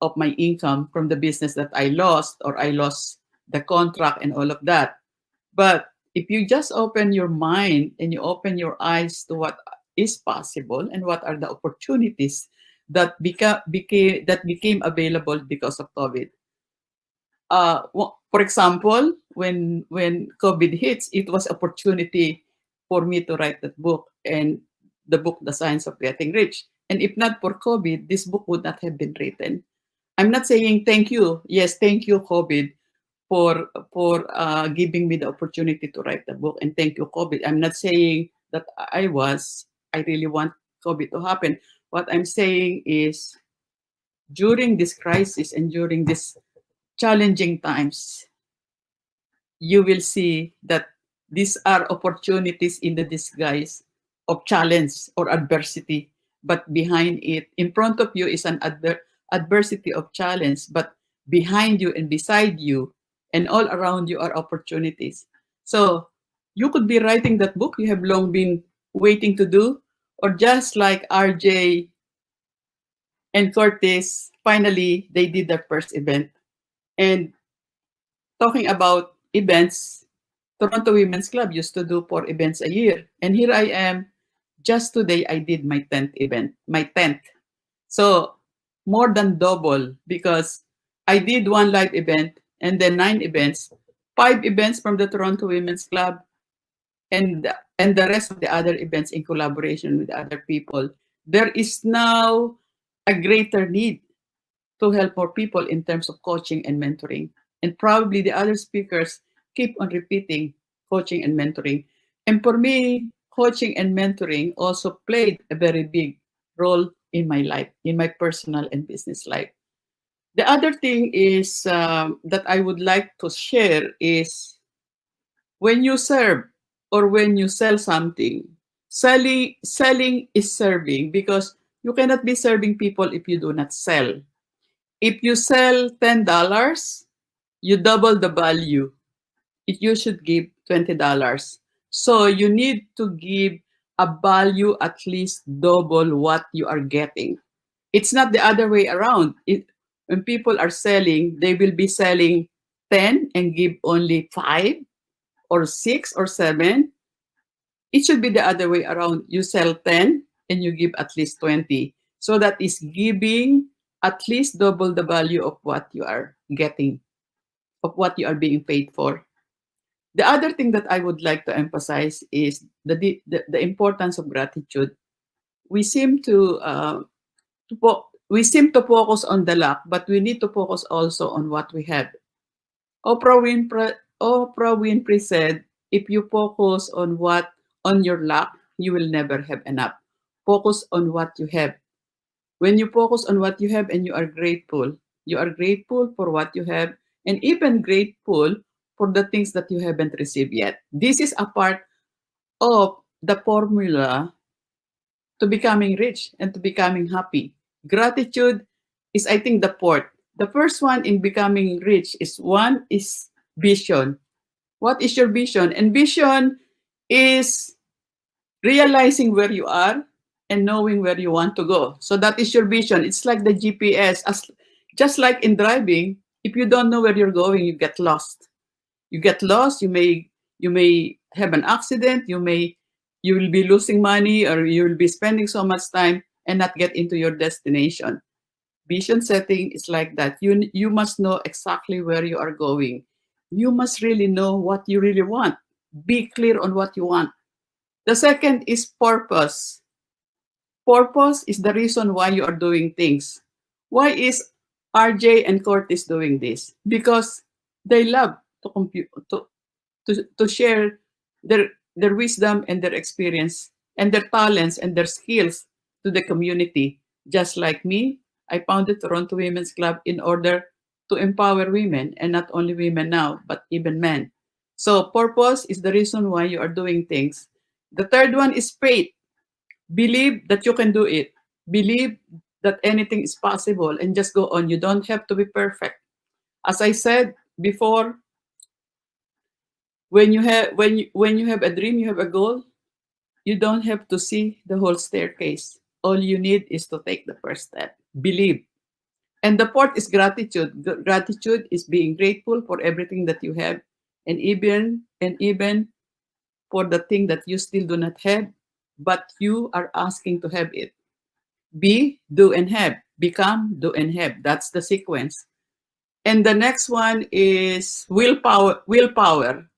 Speaker 3: of my income from the business that I lost, or I lost the contract and all of that. But if you just open your mind and you open your eyes to what is possible and what are the opportunities that became available because of COVID. For example, when COVID hits, it was opportunity for me to write that book, and the book, The Science of Getting Rich. And if not for COVID, this book would not have been written. I'm not saying thank you. Yes, thank you, COVID, for giving me the opportunity to write the book, and thank you, COVID. I'm not saying that I really want COVID to happen. What I'm saying is, during this crisis and during this challenging times, you will see that these are opportunities in the disguise of challenge or adversity. But behind it, in front of you is an adversity of challenge, but behind you and beside you and all around you are opportunities. So you could be writing that book. You have long been waiting to do, or just like RJ and Curtis, finally they did their first event. And talking about events, Toronto Women's Club used to do 4 events a year. And here I am, just today I did my 10th event, my 10th. So more than double, because I did 1 live event and then 9 events, 5 events from the Toronto Women's Club, and the rest of the other events in collaboration with other people. There is now a greater need to help more people in terms of coaching and mentoring. And probably the other speakers keep on repeating coaching and mentoring. And for me, coaching and mentoring also played a very big role in my life, in my personal and business life. The other thing is that I would like to share is when you serve or when you sell something, selling is serving, because you cannot be serving people if you do not sell. If you sell $10, you double the value. You should give $20. So you need to give a value at least double what you are getting. It's not the other way around. When people are selling, they will be selling 10 and give only 5 or 6 or 7. It should be the other way around. You sell 10 and you give at least 20. So that is giving at least double the value of what you are getting, of what you are being paid for. The other thing that I would like to emphasize is the importance of gratitude. We seem to focus on the lack, but we need to focus also on what we have. Oprah Winfrey said, "If you focus on your lack, you will never have enough. Focus on what you have." When you focus on what you have and you are grateful for what you have, and even grateful for the things that you haven't received yet. This is a part of the formula to becoming rich and to becoming happy. Gratitude is, I think, the fourth. The first one in becoming rich is vision. What is your vision? And vision is realizing where you are and knowing where you want to go. So that is your vision. It's like the GPS. Just like in driving, if you don't know where you're going, you get lost. You get lost. You may have an accident. You will be losing money, or you will be spending so much time and not get into your destination. Vision setting is like that. You must know exactly where you are going. You must really know what you really want. Be clear on what you want. The second is purpose. Purpose is the reason why you are doing things. Why is RJ and Curtis doing this? Because they love to share their wisdom and their experience and their talents and their skills to the community. Just like me, I founded Toronto Women's Club in order to empower women, and not only women now, but even men. So purpose is the reason why you are doing things. The third one is faith. Believe that you can do it. Believe that anything is possible, and just go on. You don't have to be perfect. As I said before, when you have a dream, you have a goal, you don't have to see the whole staircase. All you need is to take the first step. Believe. And the fourth is gratitude. Gratitude is being grateful for everything that you have, and even for the thing that you still do not have, but you are asking to have it. Be, do, and have. Become, do, and have. That's the sequence. And the next one is willpower. Willpower.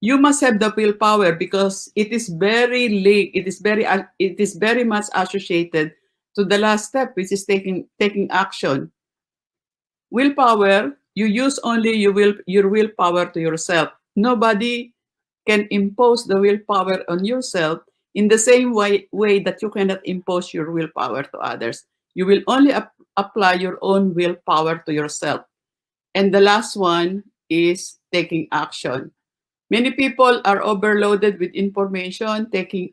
Speaker 3: You must have the willpower, because it is very linked. It is very much associated to the last step, which is taking action. Willpower. You use only your willpower to yourself. Nobody can impose the willpower on yourself in the same way that you cannot impose your willpower to others. You will only apply your own willpower to yourself. And the last one is taking action. Many people are overloaded with information, taking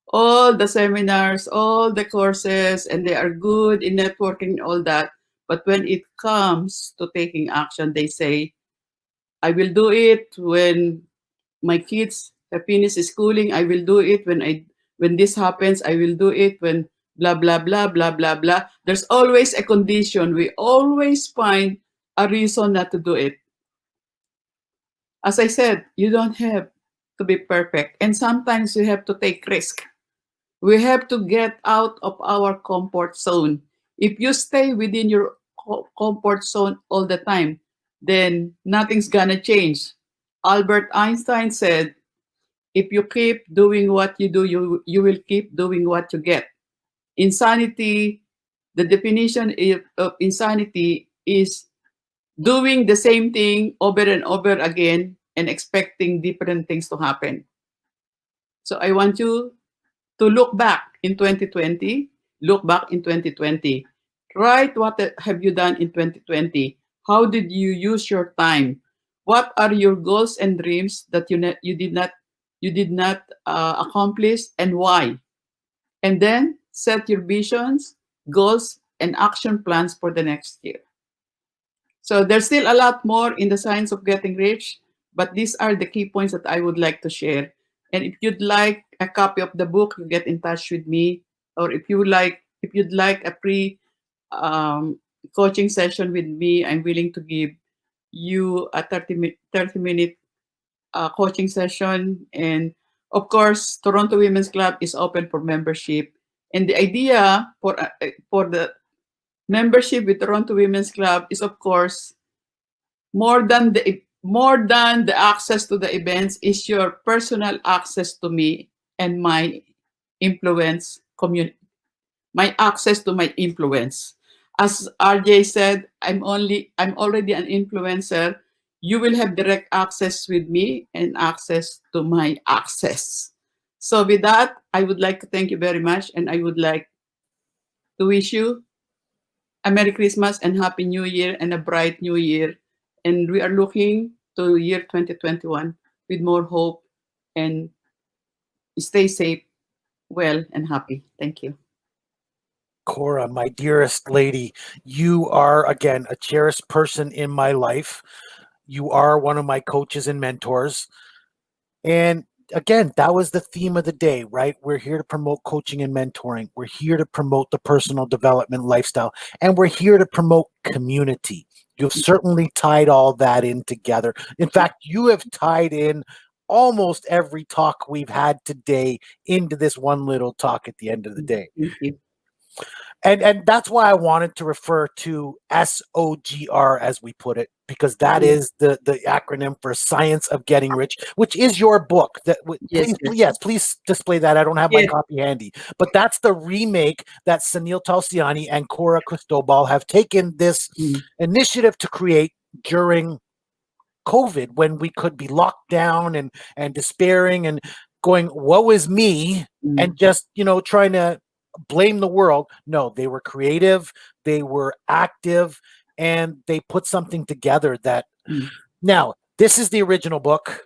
Speaker 3: all the seminars, all the courses, and they are good in networking and all that. But when it comes to taking action, they say, I will do it when my kids have finished schooling. I will do it when When this happens, I will do it. When blah, blah, blah, blah, blah, blah. There's always a condition. We always find a reason not to do it. As I said, you don't have to be perfect. And sometimes you have to take risk. We have to get out of our comfort zone. If you stay within your comfort zone all the time, then nothing's gonna change. Albert Einstein said, if you keep doing what you do, you will keep doing what you get. Insanity, the definition of insanity is doing the same thing over and over again and expecting different things to happen. So I want you to look back in 2020, look back in 2020. Write what have you done in 2020? How did you use your time? What are your goals and dreams that you did not accomplish, and why? And then set your visions, goals, and action plans for the next year. So there's still a lot more in the science of getting rich, but these are the key points that I would like to share. And if you'd like a copy of the book, you get in touch with me. Or if you'd like a free coaching session with me, I'm willing to give you a 30-minute coaching session. And of course, Toronto Women's Club is open for membership. And the idea for the membership with Toronto Women's Club is, of course, more than the access to the events, is your personal access to me and my influence community, my access to my influence. As RJ said, I'm already an influencer. You will have direct access with me and access to my access. So with that, I would like to thank you very much, and I would like to wish you a Merry Christmas and Happy New Year and a bright New Year. And we are looking to year 2021 with more hope, and stay safe, well, and happy. Thank you.
Speaker 2: Cora, my dearest lady, you are, again, a cherished person in my life. You are one of my coaches and mentors. And again, that was the theme of the day, right? We're here to promote coaching and mentoring. We're here to promote the personal development lifestyle, and we're here to promote community. You've certainly tied all that in together. In fact, you have tied in almost every talk we've had today into this one little talk at the end of the day.
Speaker 3: Thank you.
Speaker 2: And that's why I wanted to refer to SOGR, as we put it, because that is the acronym for Science of Getting Rich, which is your book. That please display that. I don't have my copy handy, but that's the remake that Sunil Tulsiani and Cora Cristobal have taken this initiative to create during COVID, when we could be locked down and despairing and going, woe is me, and just, trying to blame the world. No, they were creative, they were active, and they put something together that now, this is the original book.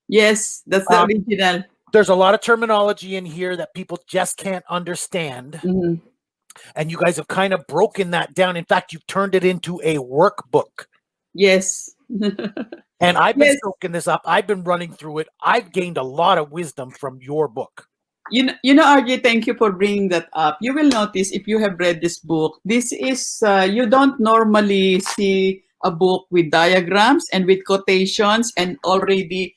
Speaker 3: Yes, that's the original.
Speaker 2: There's a lot of terminology in here that people just can't understand. And you guys have kind of broken that down. In fact, you've turned it into a workbook.
Speaker 3: Yes.
Speaker 2: And I've been soaking this up. I've been running through it. I've gained a lot of wisdom from your book.
Speaker 3: You know, RJ, thank you for bringing that up. You will notice, if you have read this book, this is, you don't normally see a book with diagrams and with quotations and already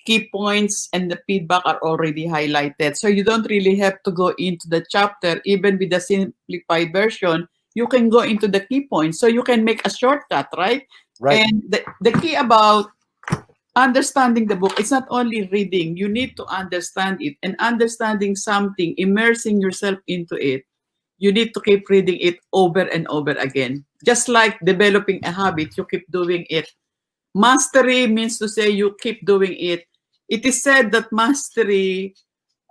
Speaker 3: key points, and the feedback are already highlighted. So you don't really have to go into the chapter. Even with the simplified version, you can go into the key points. So you can make a shortcut, right?
Speaker 2: Right.
Speaker 3: And the key about understanding the book, it's not only reading. You need to understand it, and understanding something, immersing yourself into it. You need to keep reading it over and over again. Just like developing a habit, you keep doing it. Mastery means to say you keep doing it. It is said that mastery,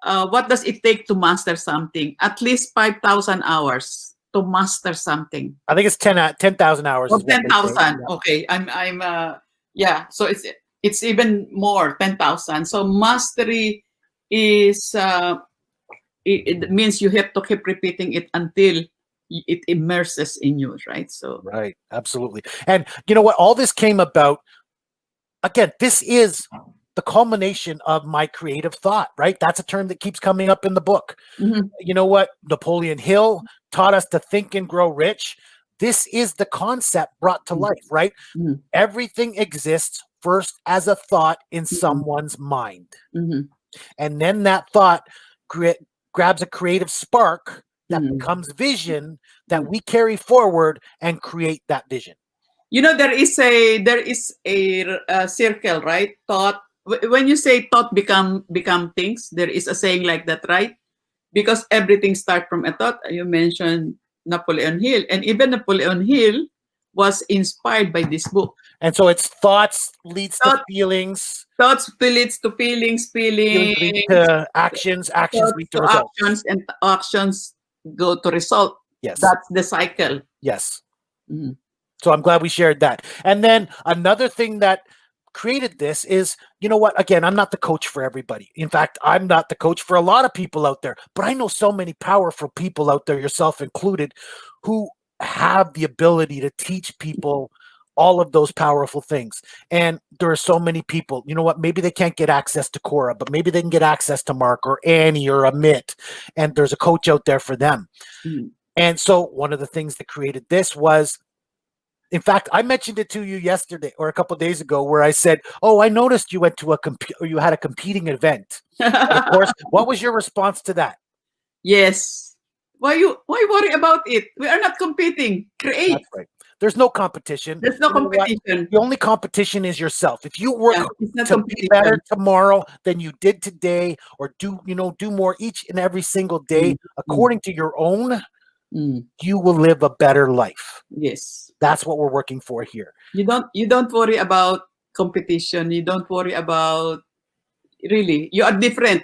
Speaker 3: what does it take to master something? At least 5,000 hours to master something.
Speaker 2: I think it's 10,000 hours.
Speaker 3: Oh, 10,000. Okay, yeah. So it's even more, 10,000. So mastery is it means you have to keep repeating it until it immerses in you, right? So
Speaker 2: right, absolutely. And you know what? All this came about. Again, this is the culmination of my creative thought, right? That's a term that keeps coming up in the book.
Speaker 3: Mhm.
Speaker 2: You know what? Napoleon Hill taught us to think and grow rich. This is the concept brought to life, right?
Speaker 3: Mhm.
Speaker 2: Everything exists first as a thought in someone's mind.
Speaker 3: Mhm.
Speaker 2: And then that thought grabs a creative spark that
Speaker 3: Mhm.
Speaker 2: becomes vision that we carry forward and create that vision.
Speaker 3: You know, there is a circle, right? Thought. When you say thought become things, there is a saying like that, right? Because everything starts from a thought. You mentioned Napoleon Hill, and even Napoleon Hill was inspired by this book.
Speaker 2: And so it's thoughts leads to
Speaker 3: Thought,
Speaker 2: feelings,
Speaker 3: thoughts leads to feelings,
Speaker 2: feelings lead
Speaker 3: feelings
Speaker 2: to actions, actions
Speaker 3: thoughts
Speaker 2: lead to
Speaker 3: to
Speaker 2: results.
Speaker 3: actions, and actions go to result.
Speaker 2: Yes.
Speaker 3: That's the cycle.
Speaker 2: Yes.
Speaker 3: Mhm.
Speaker 2: So I'm glad we shared that. And then another thing that created this is, you know what? Again, I'm not the coach for everybody. In fact, I'm not the coach for a lot of people out there, but I know so many powerful people out there, yourself included, who have the ability to teach people all of those powerful things. And there are so many people, you know what? Maybe they can't get access to Cora, but maybe they can get access to Mark or Annie or Amit. And there's a coach out there for them.
Speaker 3: Mhm.
Speaker 2: And so one of the things that created this was, in fact, I mentioned it to you yesterday or a couple of days ago, where I said, "Oh, I noticed you went to or you had a competing event." And of course, what was your response to that?
Speaker 3: Yes. Why worry about it? We are not competing. Create.
Speaker 2: That's right. There's no competition.
Speaker 3: There's no
Speaker 2: You know what?
Speaker 3: competition.
Speaker 2: The only competition is yourself. If you work
Speaker 3: Yeah, it's not
Speaker 2: to be better
Speaker 3: competition.
Speaker 2: tomorrow than you did today, or do more each and every single day
Speaker 3: Mm.
Speaker 2: according to your own,
Speaker 3: Mm.
Speaker 2: you will live a better life.
Speaker 3: Yes.
Speaker 2: That's what we're working for here.
Speaker 3: You don't worry about competition. You don't worry about really. You are different.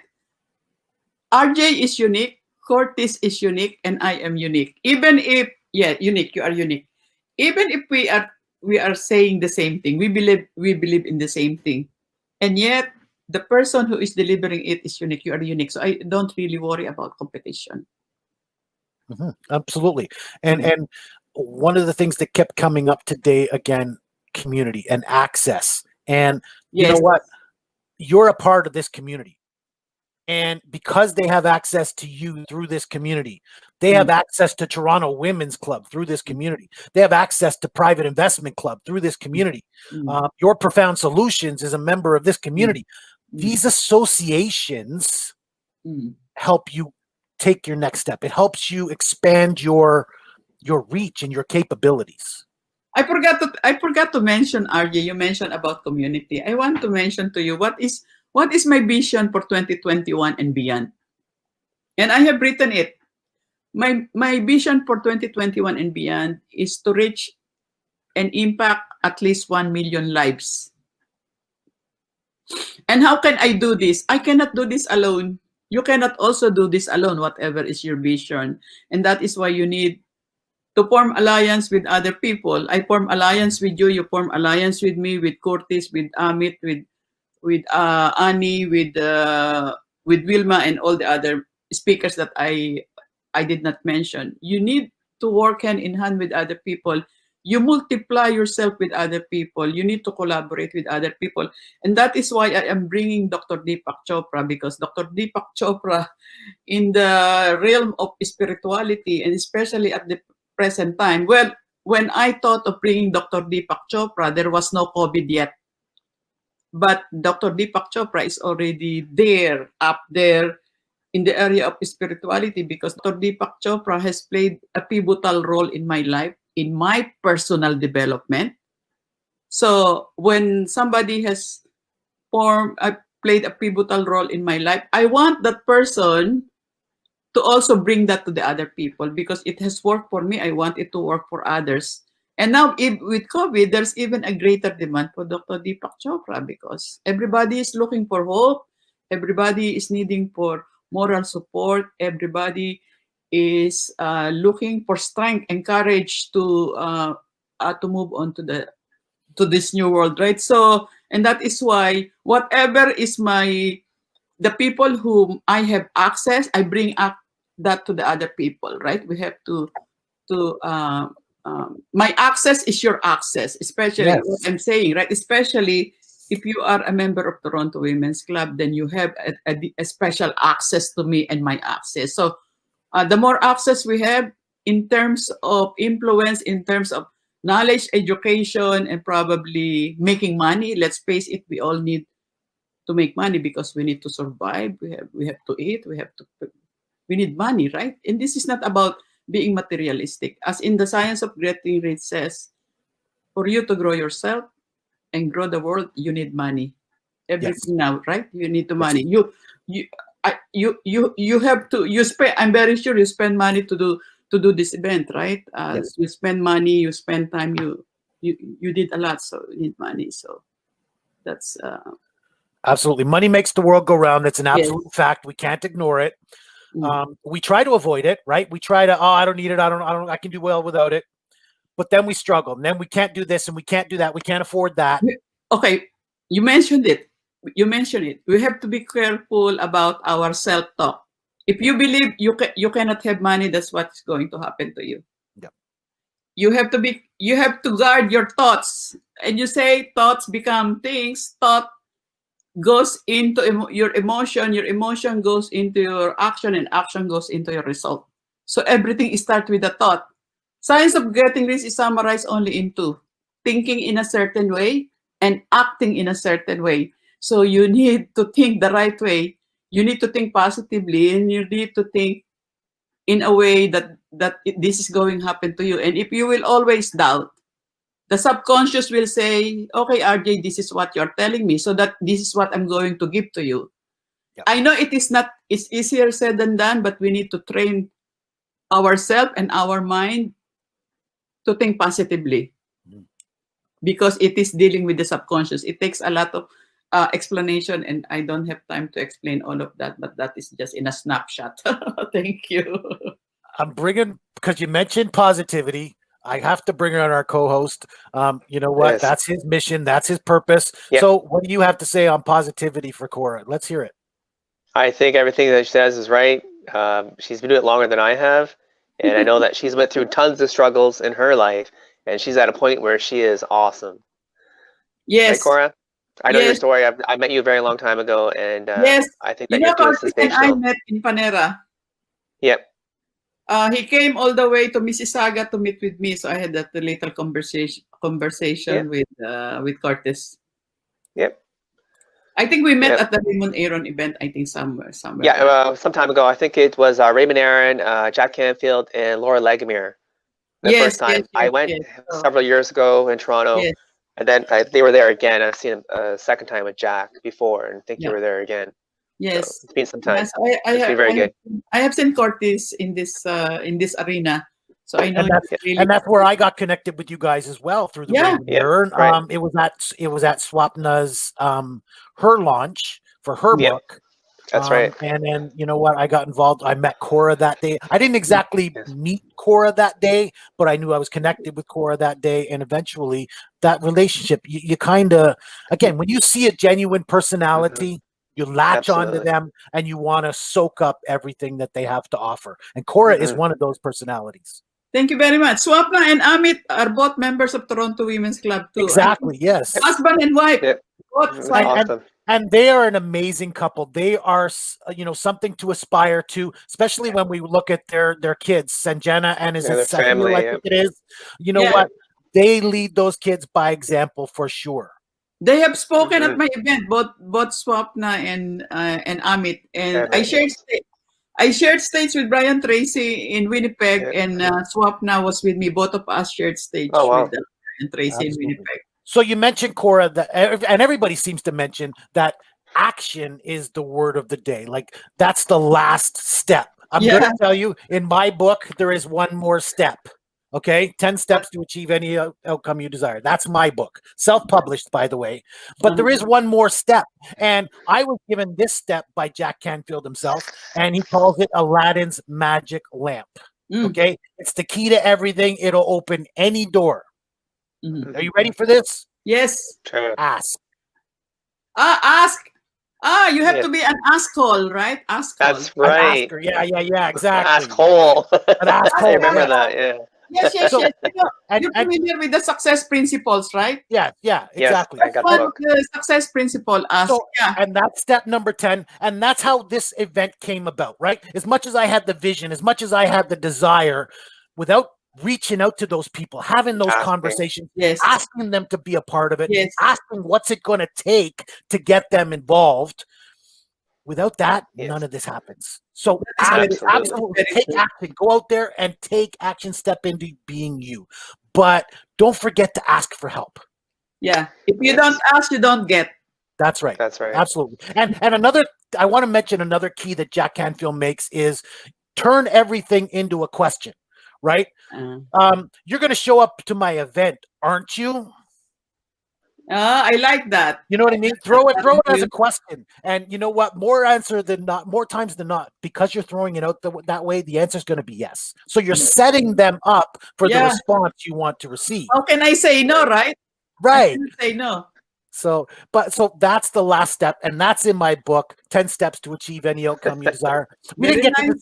Speaker 3: RJ is unique. Curtis is unique, and I am unique. Even if unique. You are unique. Even if we are saying the same thing, we believe in the same thing, and yet the person who is delivering it is unique. You are unique, so I don't really worry about competition.
Speaker 2: Absolutely. And
Speaker 3: Mhm.
Speaker 2: and one of the things that kept coming up today again, community and access. And you know
Speaker 3: Yes.
Speaker 2: what? You're a part of this community. And because they have access to you through this community, they have access to Toronto Women's Club through this community. They have access to Private Investment Club through this community.
Speaker 3: Mm.
Speaker 2: Your Profound Solutions is a member of this community.
Speaker 3: Mm.
Speaker 2: These associations
Speaker 3: Mm.
Speaker 2: help you take your next step. It helps you expand your reach and your capabilities.
Speaker 3: I forgot to mention, RJ. You mentioned about community. I want to mention to you what is my vision for 2021 and beyond. And I have written it. My vision for 2021 and beyond is to reach and impact at least 1 million lives. And how can I do this? I cannot do this alone. You cannot also do this alone, whatever is your vision. And that is why you need to form alliance with other people. I form alliance with you. You form alliance with me, with Curtis, with Amit, with Annie, with Wilma, and all the other speakers that I did not mention. You need to work hand in hand with other people. You multiply yourself with other people. You need to collaborate with other people. And that is why I am bringing Dr. Deepak Chopra, because Dr. Deepak Chopra, in the realm of spirituality, and especially at the present time, well, when I thought of bringing Dr. Deepak Chopra, there was no COVID yet. But Dr. Deepak Chopra is already there, up there, in the area of spirituality, because Dr. Deepak Chopra has played a pivotal role in my life, in my personal development. So when somebody has played a pivotal role in my life, I want that person to also bring that to the other people, because it has worked for me. I want it to work for others. And now with COVID, there's even a greater demand for Dr. Deepak Chopra, because everybody is looking for hope. Everybody is needing for moral support. Everybody is looking for strength and courage to move on to this new world, right? So, and that is why whatever is the people whom I have access, I bring up that to the other people, right? We have to my access is your access, especially
Speaker 2: Yes.
Speaker 3: what I'm saying, right? Especially if you are a member of Toronto Women's Club, then you have a special access to me and my access. So the more access we have in terms of influence, in terms of knowledge, education, and probably making money. Let's face it, we all need to make money because we need to survive. We have to eat. We need money, right? And this is not about being materialistic. As in the Science of Getting Rich says, for you to grow yourself and grow the world, you need money. Everything now, right? You need the money. You have to. You spend. I'm very sure you spend money to do this event, right? You spend money, you spend time, you did a lot, so you need money. So that's
Speaker 2: absolutely, money makes the world go round. It's an absolute fact. We can't ignore it. We try to avoid it, right? We try to, I don't need it. I can do well without it. But then we struggle. And then we can't do this and we can't do that. We can't afford that.
Speaker 3: Okay, you mentioned it. We have to be careful about our self-talk. If you believe you cannot have money, that's what's going to happen to you.
Speaker 2: Yeah.
Speaker 3: You have to guard your thoughts. And you say thoughts become things. Thought goes into your emotion goes into your action, and action goes into your result. So everything starts with a thought. Science of Getting Rich is summarized only in two: thinking in a certain way and acting in a certain way. So you need to think the right way. You need to think positively, and you need to think in a way that this is going to happen to you. And if you will always doubt, the subconscious will say, okay, RJ, this is what you're telling me, so that this is what I'm going to give to you. Yep. I know it's easier said than done, but we need to train ourselves and our mind to think positively, because it is dealing with the subconscious. It takes a lot of explanation, and I don't have time to explain all of that, but that is just in a snapshot. Thank you.
Speaker 2: I'm bringing, because you mentioned positivity, I have to bring on our co-host. You know what? Yes. That's his mission. That's his purpose. Yep. So what do you have to say on positivity for Cora? Let's hear it.
Speaker 1: I think everything that she says is right. She's been doing it longer than I have. And I know that she's went through tons of struggles in her life. And she's at a point where she is awesome.
Speaker 3: Yes.
Speaker 1: Right, Cora? I know your story. I met you a very long time ago. And
Speaker 3: yes.
Speaker 1: I think that you're doing sensational.
Speaker 3: I met in Panera.
Speaker 1: Yep.
Speaker 3: He came all the way to Mississauga to meet with me, so I had that little conversation with Curtis.
Speaker 1: Yep.
Speaker 3: I think we met at the Raymond Aaron event. I think somewhere.
Speaker 1: Yeah, some time ago. I think it was Raymond Aaron, Jack Canfield, and Laura Legamier. The first time I went several years ago in Toronto, and then they were there again. I've seen them a second time with Jack before, and I think you were there again.
Speaker 3: Yes,
Speaker 1: so it's been some time.
Speaker 3: Yes, it's
Speaker 1: been very good.
Speaker 3: I have seen Curtis in this arena, so I know.
Speaker 2: And that's where I got connected with you guys as well, through the Raymond.
Speaker 1: Right.
Speaker 2: It was at Swapna's her launch for her book.
Speaker 1: That's right.
Speaker 2: And then, you know what, I got involved. I met Cora that day. I didn't exactly meet Cora that day, but I knew I was connected with Cora that day. And eventually that relationship, you kind of, again, when you see a genuine personality, you latch onto them and you want to soak up everything that they have to offer. And Cora is one of those personalities.
Speaker 3: Thank you very much. Swapna and Amit are both members of Toronto Women's Club too.
Speaker 2: Exactly, yes.
Speaker 3: Husband and wife.
Speaker 1: Yep.
Speaker 2: Awesome. And they are an amazing couple. They are, something to aspire to, especially when we look at their kids. Sanjana and his
Speaker 1: family,
Speaker 2: I think it is. You know what? They lead those kids by example for sure.
Speaker 3: They have spoken at my event, both Swapna and Amit, and I shared stage with Brian Tracy in Winnipeg, and Swapna was with me. Both of us shared stage with Brian Tracy in Winnipeg.
Speaker 2: So you mentioned, Cora, and everybody seems to mention that action is the word of the day. Like, that's the last step. I'm going to tell you, in my book, there is one more step. Okay, 10 steps to achieve any outcome you desire. That's my book, self-published, by the way. But there is one more step, and I was given this step by Jack Canfield himself, and he calls it Aladdin's magic lamp. Okay, it's the key to everything. It'll open any door. Are you ready for this?
Speaker 3: Yes.
Speaker 2: Ask.
Speaker 3: Ask. You have to be an asshole, right? Asshole.
Speaker 1: That's right.
Speaker 2: Yeah, exactly.
Speaker 1: Asshole.
Speaker 2: An asshole.
Speaker 1: I remember that,
Speaker 3: Yes.
Speaker 2: So-
Speaker 3: You know,
Speaker 2: and-
Speaker 3: you're
Speaker 2: and-
Speaker 3: familiar with the success principles, right?
Speaker 2: Yeah,
Speaker 1: Yes,
Speaker 2: exactly.
Speaker 1: I got the
Speaker 3: One
Speaker 1: book.
Speaker 3: of the success principle asks,
Speaker 2: So, and that's step number 10. And that's how this event came about, right? As much as I had the vision, as much as I had the desire, without reaching out to those people, having those
Speaker 1: Asking.
Speaker 2: conversations,
Speaker 3: yes,
Speaker 2: asking them to be a part of it,
Speaker 3: yes,
Speaker 2: asking what's it going to take to get them involved. Without that,
Speaker 1: Yes.
Speaker 2: none of this happens. So
Speaker 3: That is very true.
Speaker 2: absolutely
Speaker 3: Very
Speaker 2: take
Speaker 3: true.
Speaker 2: action. Go out there and take action. Step into being you. But don't forget to ask for help.
Speaker 3: yeah. If you
Speaker 1: Yes.
Speaker 3: don't ask, you don't get.
Speaker 2: That's right.
Speaker 1: That's right.
Speaker 2: Absolutely. And another, I want to mention another key that Jack Canfield makes is turn everything into a question, right? You're going to show up to my event, aren't you?
Speaker 3: I like that.
Speaker 2: You know what I mean? Throw it as
Speaker 3: you.
Speaker 2: a question. And you know what? More times than not, because you're throwing it out that way, the answer is going to be yes. So you're setting them up for the
Speaker 3: Yeah.
Speaker 2: response you want to receive.
Speaker 3: How can I say no, right? I
Speaker 2: Right.
Speaker 3: can say no.
Speaker 2: So that's the last step, and that's in my book, 10 Steps to Achieve Any Outcome You Desire. We
Speaker 3: Very
Speaker 2: didn't get
Speaker 3: nice.
Speaker 2: to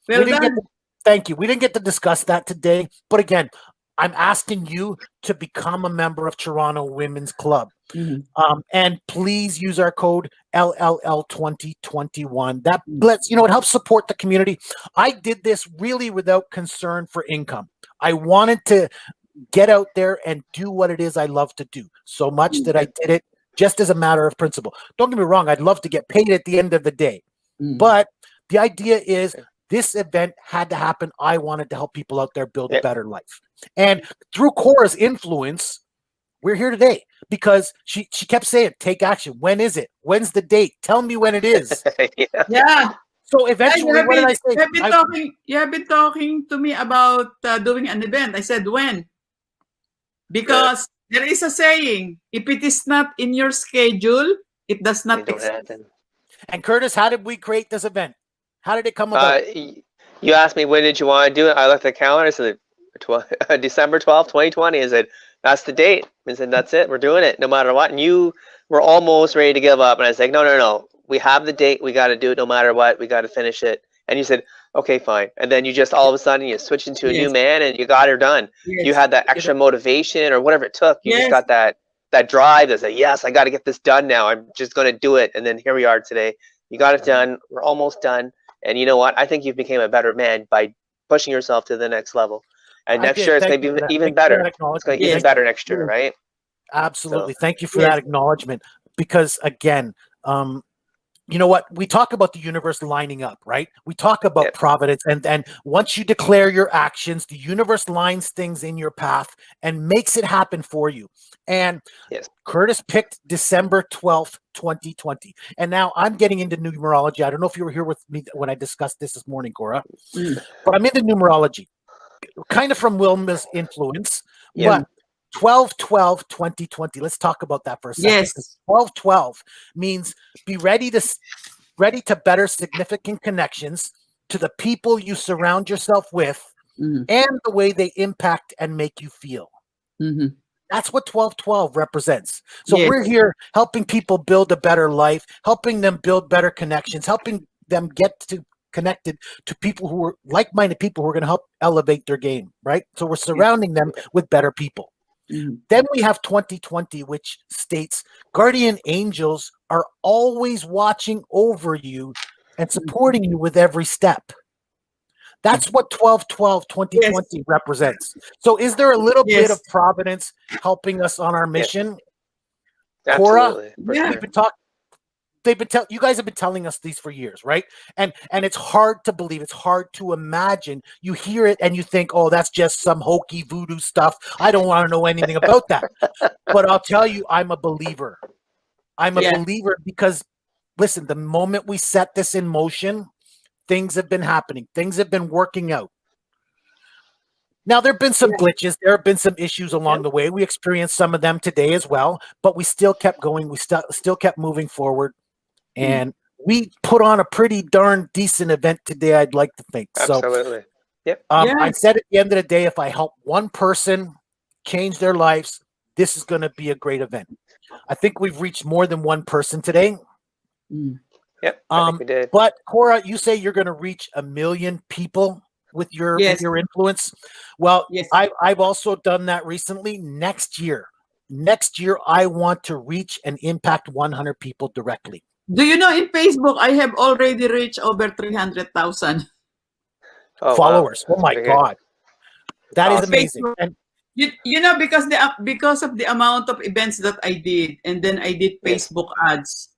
Speaker 3: Well
Speaker 2: we didn't
Speaker 3: done.
Speaker 2: get to, thank you. We didn't get to discuss that today, but again, I'm asking you to become a member of Toronto Women's Club.
Speaker 3: Mhm.
Speaker 2: And please use our code LLL2021. That lets it helps support the community. I did this really without concern for income. I wanted to get out there and do what it is I love to do so much that I did it just as a matter of principle. Don't get me wrong, I'd love to get paid at the end of the day.
Speaker 3: Mm.
Speaker 2: But the idea is this event had to happen. I wanted to help people out there build a
Speaker 1: Yep.
Speaker 2: better life. And through Cora's influence, we're here today because she kept saying, take action. When is it? When's the date? Tell me when it is.
Speaker 1: Yeah.
Speaker 3: Yeah.
Speaker 2: So eventually, what did I say?
Speaker 3: You have been talking to me about doing an event. I said when? Because there is a saying: if it is not in your schedule, it does
Speaker 1: They
Speaker 3: not
Speaker 1: don't
Speaker 3: exist.
Speaker 1: happen.
Speaker 2: And Curtis, how did we create this event? How did it come about?
Speaker 1: You asked me when did you want to do it. I looked at the calendar. I said December 12th, 2020. I said that's the date. I said that's it. We're doing it no matter what. And you were almost ready to give up. And I was like, no. We have the date. We got to do it no matter what. We got to finish it. And you said, okay, fine. And then you just all of a sudden you switched into a new
Speaker 3: Yes.
Speaker 1: man and you got her done.
Speaker 3: Yes.
Speaker 1: You had that extra motivation or whatever it took. You
Speaker 3: Yes.
Speaker 1: just got that drive to say, yes, I got to get this done now. I'm just going to do it. And then here we are today. You got it done. We're almost done. And you know what? I think you've became a better man by pushing yourself to the next level. And
Speaker 2: I
Speaker 1: next
Speaker 2: did.
Speaker 1: year it's
Speaker 2: Thank
Speaker 1: going to
Speaker 2: you for that.
Speaker 1: be even
Speaker 2: Thank you for
Speaker 1: better.
Speaker 2: that
Speaker 1: It's going to
Speaker 2: acknowledgement.
Speaker 1: be even
Speaker 3: Yes.
Speaker 1: better next year, right?
Speaker 2: Absolutely.
Speaker 1: So-
Speaker 2: Thank you for
Speaker 3: Yes.
Speaker 2: that acknowledgement. Because again, you know what? We talk about the universe lining up, right? We talk about
Speaker 1: Yep.
Speaker 2: providence, and once you declare your actions, the universe lines things in your path and makes it happen for you. And
Speaker 1: Yes.
Speaker 2: Curtis picked December 12th, 2020. And now I'm getting into numerology. I don't know if you were here with me when I discussed this morning, Cora,
Speaker 3: Mm.
Speaker 2: but I'm into numerology, kind of from Wilma's influence.
Speaker 1: Yeah.
Speaker 2: But 12/12/2020. Let's talk about that for a second.
Speaker 3: Yes.
Speaker 2: 12/12 means be ready to better significant connections to the people you surround yourself with
Speaker 3: Mhm.
Speaker 2: and the way they impact and make you feel.
Speaker 3: Mhm.
Speaker 2: That's what 12/12 represents. So
Speaker 3: Yes.
Speaker 2: we're here helping people build a better life, helping them build better connections, helping them get connected to people who are like-minded people who are going to help elevate their game, right? So we're surrounding them with better people.
Speaker 3: Mhm.
Speaker 2: Then we have 2020, which states guardian angels are always watching over you and supporting you with every step. That's what 12/12/2020 represents. So is there a little bit
Speaker 3: Yes.
Speaker 2: of providence helping us on our mission?
Speaker 1: Absolutely. For
Speaker 3: Yeah.
Speaker 1: sure.
Speaker 2: You guys have been telling us these for years, right? And it's hard to believe, it's hard to imagine. You hear it and you think, oh, that's just some hokey voodoo stuff. I don't want to know anything about that. But I'll tell you, I'm a believer. I'm a
Speaker 3: Yeah.
Speaker 2: believer because, listen, the moment we set this in motion, things have been happening. Things have been working out. Now, there have been some glitches. There have been some issues along the way. We experienced some of them today as well, but we still kept going. We still kept moving forward. And we put on a pretty darn decent event today, I'd like to think.
Speaker 1: Absolutely. Yep.
Speaker 2: I said at the end of the day, if I help one person change their lives, this is going to be a great event. I think we've reached more than one person today.
Speaker 3: Mm.
Speaker 1: Yep. I think we did.
Speaker 2: But Cora, you say you're going to reach 1 million people with your
Speaker 3: Yes.
Speaker 2: influence. Well,
Speaker 3: Yes.
Speaker 2: I've also done that recently. Next year, I want to reach and impact 100 people directly.
Speaker 3: Do you know in Facebook I have already reached over 300,000
Speaker 2: followers?
Speaker 1: Wow.
Speaker 2: Oh my God, that is
Speaker 1: Awesome.
Speaker 2: amazing.
Speaker 3: Facebook.
Speaker 2: And
Speaker 3: You know, because of the amount of events that I did, and then I did
Speaker 1: Yes.
Speaker 3: Facebook ads.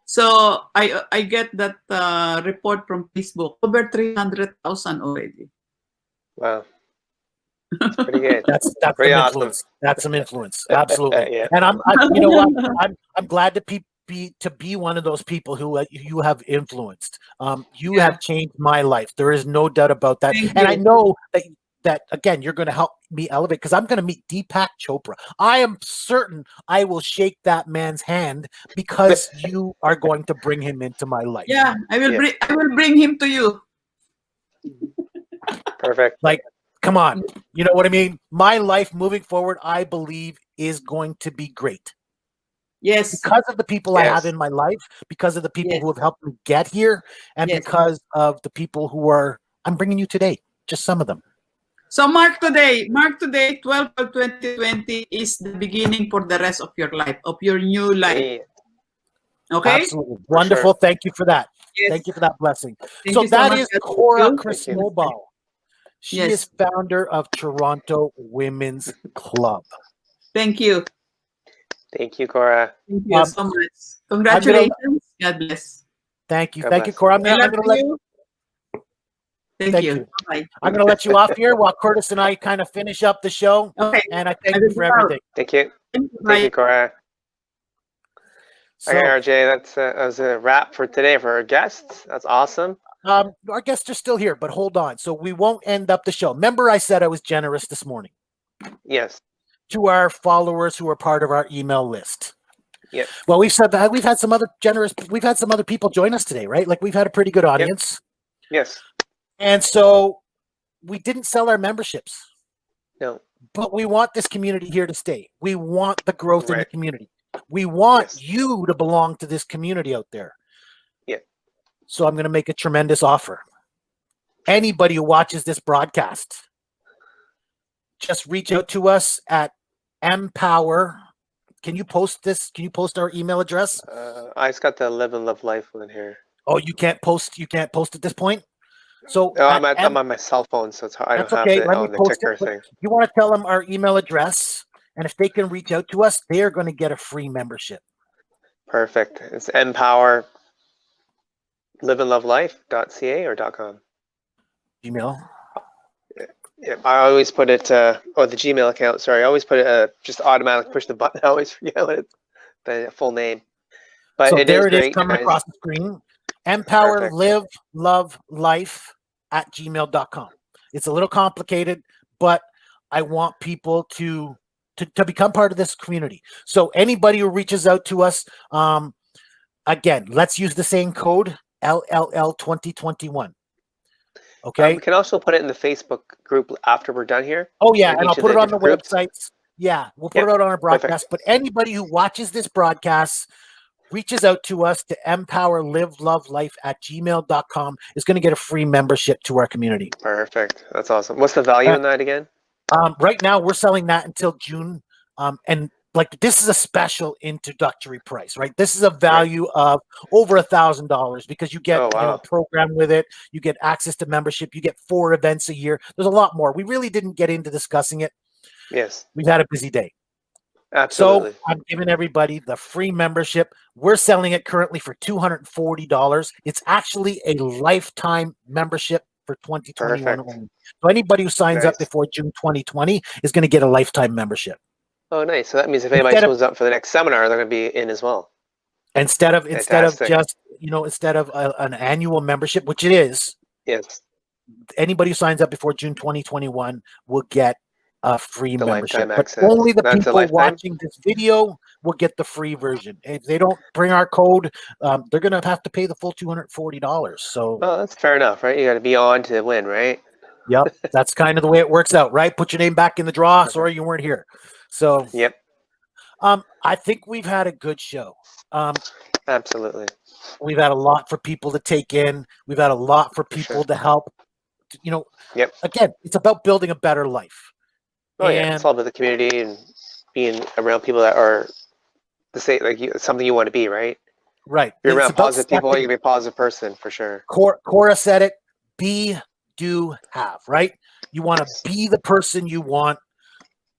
Speaker 3: So I get that report from Facebook, over 300,000 already.
Speaker 1: Wow. That's pretty good.
Speaker 2: that's
Speaker 1: Pretty
Speaker 2: some
Speaker 1: awesome.
Speaker 2: influence. That's some influence. Absolutely.
Speaker 1: Yeah.
Speaker 2: And you know what? I'm glad to be one of those people who you have influenced. You
Speaker 3: Yeah.
Speaker 2: have changed my life. There is no doubt about that.
Speaker 3: Thank
Speaker 2: And I
Speaker 3: you.
Speaker 2: know that again, you're going to help me elevate because I'm going to meet Deepak Chopra. I am certain I will shake that man's hand because you are going to bring him into my life.
Speaker 3: Yeah, I will bring him to you.
Speaker 1: Perfect.
Speaker 2: Like, come on. You know what I mean? My life moving forward, I believe, is going to be great.
Speaker 3: Yes.
Speaker 2: Because of the people I have
Speaker 1: Yes.
Speaker 2: in my life, because of the people
Speaker 3: Yes.
Speaker 2: who have helped me get here, and
Speaker 3: Yes.
Speaker 2: because of the people who I'm bringing you today, just some of them.
Speaker 3: So mark today, 12 of 2020 is the beginning for the rest of your life, of your new life.
Speaker 1: Yeah.
Speaker 3: Okay?
Speaker 2: Absolutely. Wonderful.
Speaker 1: sure.
Speaker 2: Thank you for that.
Speaker 3: Yes.
Speaker 2: Thank you for that blessing.
Speaker 3: Thank
Speaker 2: So
Speaker 3: you so
Speaker 2: that
Speaker 3: much.
Speaker 2: is
Speaker 3: God
Speaker 2: Cora
Speaker 3: bless you.
Speaker 2: Cristobal. She
Speaker 3: Yes.
Speaker 2: is founder of Toronto Women's Club.
Speaker 3: Thank you.
Speaker 1: Thank you, Cora.
Speaker 3: Thank you so much. Congratulations. God bless.
Speaker 2: Thank you.
Speaker 1: God
Speaker 2: Thank you,
Speaker 1: bless.
Speaker 2: Cora.
Speaker 3: I love
Speaker 2: I'm going to let
Speaker 3: you. Thank you. Bye.
Speaker 2: I'm going to let you off here while Curtis and I kind of finish up the show.
Speaker 3: Okay.
Speaker 2: And I thank
Speaker 3: I
Speaker 2: you
Speaker 3: will
Speaker 2: for
Speaker 3: go out.
Speaker 2: everything.
Speaker 1: Thank you.
Speaker 3: Thank you.
Speaker 1: Thank you,
Speaker 3: Bye.
Speaker 1: Cora.
Speaker 2: So,
Speaker 1: Okay, RJ, that was a wrap for today for our guests. That's awesome.
Speaker 2: our guests are still here, but hold on. So we won't end up the show. Remember, I said I was generous this morning
Speaker 1: Yes.
Speaker 2: to our followers who are part of our email list.
Speaker 1: Yep.
Speaker 2: Well, we've said that we've had some other people join us today, right? Like we've had a pretty good audience.
Speaker 1: Yes.
Speaker 2: And so we didn't sell our memberships,
Speaker 1: No.
Speaker 2: but we want this community here to stay. We want the growth in the
Speaker 1: Right.
Speaker 2: community. We want
Speaker 1: Yes.
Speaker 2: you to belong to this community out there.
Speaker 1: Yeah.
Speaker 2: So I'm going to make a tremendous offer. Anybody who watches this broadcast, just reach out to us at Empower. Can you post this? Can you post our email address?
Speaker 1: I just got the Live and Love Life one here.
Speaker 2: Oh, you can't post at this point? So
Speaker 1: No, I'm on my cell phone, so it's hard. I don't
Speaker 2: that's
Speaker 1: have
Speaker 2: okay.
Speaker 1: it
Speaker 2: Let me
Speaker 1: on the
Speaker 2: post
Speaker 1: ticker
Speaker 2: it. But
Speaker 1: thing.
Speaker 2: you want to tell them our email address, and if they can reach out to us, they are going to get a free membership.
Speaker 1: Perfect. It's Empower liveandlovelife.ca or .com.
Speaker 2: Email.
Speaker 1: Yeah, I always put it, or the Gmail account, sorry. I always put it, just automatic push the button. I always forget what it's, the full name. But
Speaker 2: So
Speaker 1: it
Speaker 2: there
Speaker 1: is
Speaker 2: it is
Speaker 1: great,
Speaker 2: coming
Speaker 1: guys.
Speaker 2: across the screen. Empower
Speaker 1: Perfect.
Speaker 2: Live Love Life at gmail.com. It's a little complicated, but I want people to become part of this community. So anybody who reaches out to us, again, let's use the same code, LLL 2021. Okay.
Speaker 1: We can also put it in the Facebook group after we're done here.
Speaker 2: Oh yeah,
Speaker 1: in
Speaker 2: and
Speaker 1: each
Speaker 2: I'll
Speaker 1: of
Speaker 2: put it on the
Speaker 1: different groups.
Speaker 2: websites. Yeah, we'll put
Speaker 1: Yep,
Speaker 2: it out on our
Speaker 1: perfect.
Speaker 2: broadcast. But anybody who watches this broadcast, reaches out to us to empowerlivelovelife at gmail.com is going to get a free membership to our community.
Speaker 1: Perfect. That's awesome. What's the value in that again?
Speaker 2: Right now, we're selling that until June. And like this is a special introductory price, right? This is a value of over $1,000 because you get a program with it. You get access to membership. You get 4 events a year. There's a lot more. We really didn't get into discussing it.
Speaker 1: Yes.
Speaker 2: We've had a busy day.
Speaker 1: Absolutely.
Speaker 2: So I'm giving everybody the free membership. We're selling it currently for $240. It's actually a lifetime membership for 2021 only. So anybody who signs up before June 2020 is going to get a lifetime membership.
Speaker 1: Oh, nice. So that means if anybody shows up for the next seminar, they're going to be in as well.
Speaker 2: Instead of just an annual membership, which it is.
Speaker 1: Yes.
Speaker 2: Anybody who signs up before June 2021 will get a free membership. But
Speaker 1: access.
Speaker 2: only the people watching this video will get the free version. If they don't bring our code, they're going to have to pay the full $240. So,
Speaker 1: well, that's fair enough, right? You got to be on to win, right?
Speaker 2: Yep, that's kind of the way it works out, right? Put your name back in the draw. Sorry, you weren't here. So,
Speaker 1: yep.
Speaker 2: I think we've had a good show.
Speaker 1: Absolutely.
Speaker 2: We've had a lot for people to take in. We've had a lot for people to help
Speaker 1: Yep.
Speaker 2: again, it's about building a better life.
Speaker 1: Oh yeah, it's all about the community and being around people that are the same, like something you want to be, right?
Speaker 2: Right.
Speaker 1: If you're
Speaker 2: It's
Speaker 1: around
Speaker 2: about
Speaker 1: positive people,
Speaker 2: stepping.
Speaker 1: you're gonna be a positive person for sure.
Speaker 2: Cora said it, be, do, have, right? You want to be the person you want,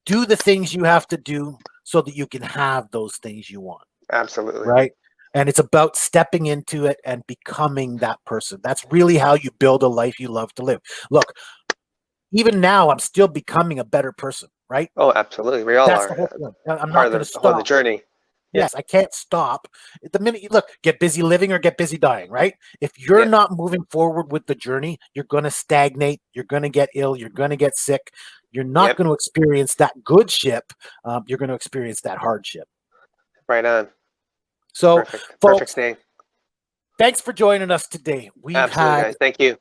Speaker 2: do the things you have to do so that you can have those things you want.
Speaker 1: Absolutely.
Speaker 2: Right. And it's about stepping into it and becoming that person. That's really how you build a life you love to live. Look, even now, I'm still becoming a better person, right?
Speaker 1: Oh, absolutely. We all
Speaker 2: That's
Speaker 1: are
Speaker 2: the whole point. I'm
Speaker 1: part
Speaker 2: not going
Speaker 1: of
Speaker 2: to
Speaker 1: the whole
Speaker 2: stop.
Speaker 1: journey.
Speaker 2: Yes, I can't stop. The minute you look, get busy living or get busy dying, right? If you're not moving forward with the journey, you're going to stagnate. You're going to get ill. You're going to get sick. You're not going to experience that good ship. You're going to experience that hardship.
Speaker 1: Right on.
Speaker 2: So,
Speaker 1: perfect
Speaker 2: folks,
Speaker 1: thing.
Speaker 2: Thanks for joining us today. We've
Speaker 1: Absolutely,
Speaker 2: had
Speaker 1: guys. Thank you.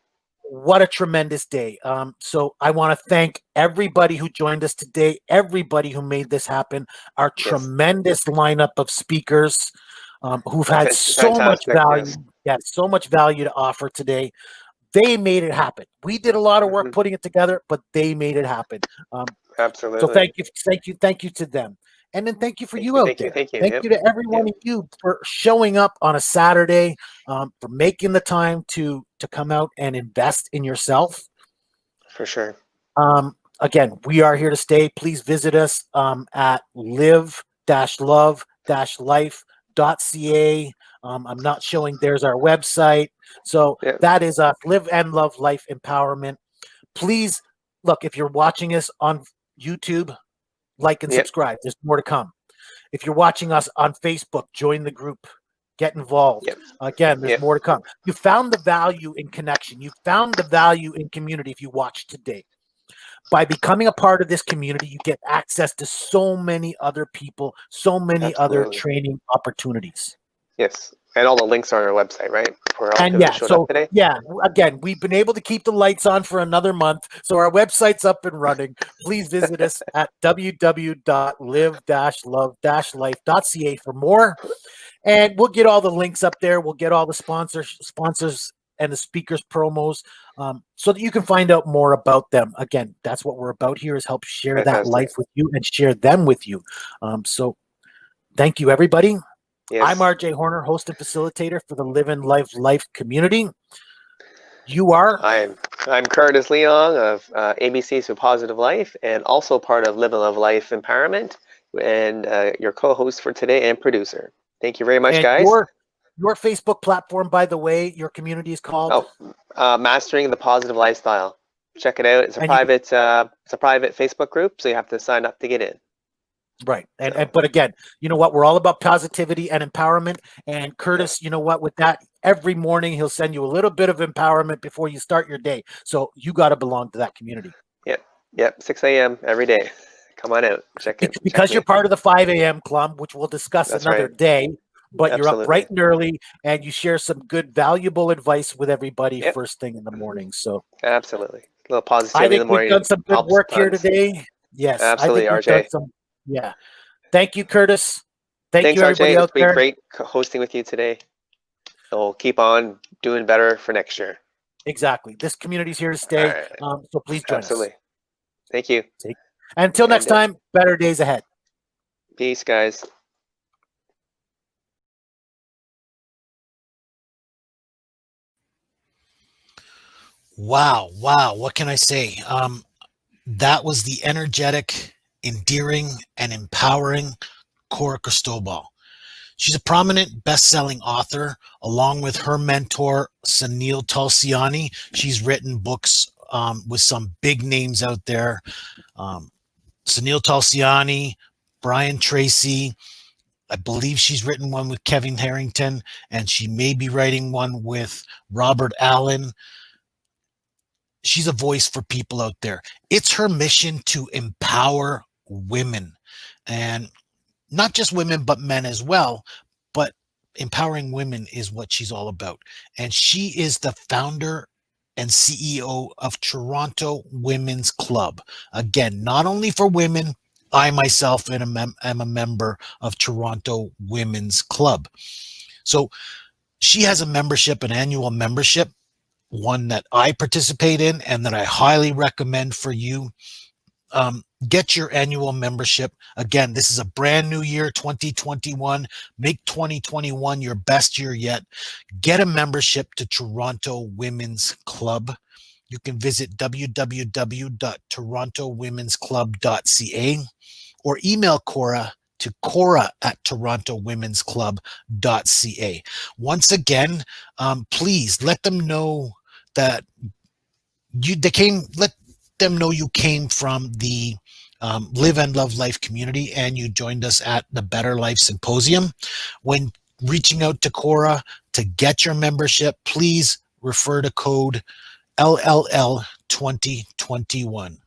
Speaker 2: What a tremendous day. So I want to thank everybody who joined us today, everybody who made this happen, our tremendous lineup of speakers who've had so much value. So much value to offer today. They made it happen. We did a lot of work putting it together, but they made it happen.
Speaker 1: Absolutely.
Speaker 2: So thank you to them. And then thank you for you out there. Thank you to every one of you for showing up on a Saturday, for making the time to come out and invest in yourself.
Speaker 1: For sure.
Speaker 2: Again, we are here to stay. Please visit us at live-love-life.ca. I'm not showing. There's our website. So that is Live and Love Life Empowerment. Please look, if you're watching us on YouTube, like and subscribe. There's more to come. If you're watching us on Facebook, join the group. Get involved. Again, there's more to come. You found the value in connection. You found the value in community if you watched today. By becoming a part of this community, you get access to so many other people, so many other training opportunities.
Speaker 1: Yes. And all the links are on our website, right? For all people that showed up today.
Speaker 2: Again, we've been able to keep the lights on for another month, so our website's up and running. Please visit us at www.live-love-life.ca for more, and we'll get all the links up there. We'll get all the sponsors and the speakers promos, so that you can find out more about them. Again, that's what we're about here, is help share that life with you and share them with you. So thank you, everybody. I'm RJ Horner, host and facilitator for the Live and Life community. You are?
Speaker 1: I'm Curtis Leong of ABC So Positive Life, and also part of Live and Love Life Empowerment, and your co-host for today and producer. Thank you very much, guys.
Speaker 2: Your Facebook platform, by the way, your community is called?
Speaker 1: Mastering the Positive Lifestyle. Check it out. It's a private Facebook group, so you have to sign up to get in.
Speaker 2: Right. But again, you know what? We're all about positivity and empowerment. And Curtis, you know what? With that, every morning he'll send you a little bit of empowerment before you start your day. So you got to belong to that community.
Speaker 1: Yep. 6 a.m. every day. Come on out. Check it.
Speaker 2: Because you're part of the 5 a.m. club, which we'll discuss another day. But you're up bright and early, and you share some good, valuable advice with everybody first thing in the morning. So
Speaker 1: absolutely. A little positivity in the morning.
Speaker 2: I think we've done some good work here today. Yes.
Speaker 1: Absolutely, RJ.
Speaker 2: Thank you, Curtis. Thanks,
Speaker 1: RJ. It's been great hosting with you today. So we'll keep on doing better for next year.
Speaker 2: Exactly. This community is here to stay. So please join us.
Speaker 1: Thank you.
Speaker 2: Until next time, better days ahead.
Speaker 1: Peace, guys.
Speaker 2: Wow. What can I say? That was the energetic, endearing, and empowering Cora Cristobal. She's a prominent best-selling author, along with her mentor, Sunil Tulsiani. She's written books with some big names out there. Sunil Tulsiani, Brian Tracy. I believe she's written one with Kevin Harrington, and she may be writing one with Robert Allen. She's a voice for people out there. It's her mission to empower women, and not just women, but men as well. But empowering women is what she's all about. And she is the founder and CEO of Toronto Women's Club. Again, not only for women, I myself am a member of Toronto Women's Club. So she has a membership, an annual membership, one that I participate in and that I highly recommend for you. Get your annual membership. Again, this is a brand new year, 2021. Make 2021 your best year yet. Get a membership to Toronto Women's Club. You can visit www.torontowomensclub.ca or email Cora to cora@torontowomensclub.ca. Once again, please let them know that let them know you came from the Live and Love Life community and you joined us at the Better Life Symposium. When reaching out to Cora to get your membership, please refer to code LLL 2021.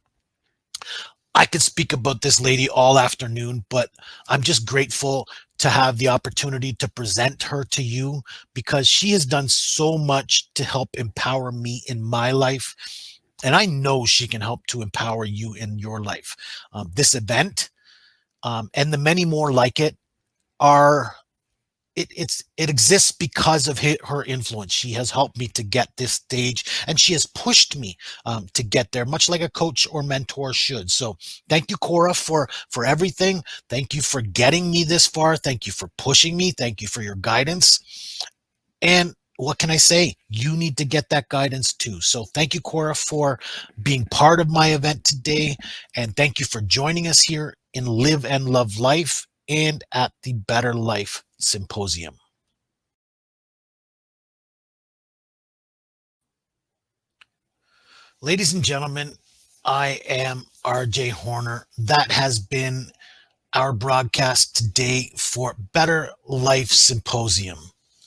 Speaker 2: I could speak about this lady all afternoon, but I'm just grateful to have the opportunity to present her to you because she has done so much to help empower me in my life. And I know she can help to empower you in your life. This event and the many more like it it exists because of her influence. She has helped me to get this stage, and she has pushed me to get there, much like a coach or mentor should. So thank you, Cora, for everything. Thank you for getting me this far. Thank you for pushing me. Thank you for your guidance. And what can I say? You need to get that guidance too. So thank you, Cora, for being part of my event today. And thank you for joining us here in Live and Love Life and at the Better Life Symposium. Ladies and gentlemen, I am RJ Horner. That has been our broadcast today for Better Life Symposium.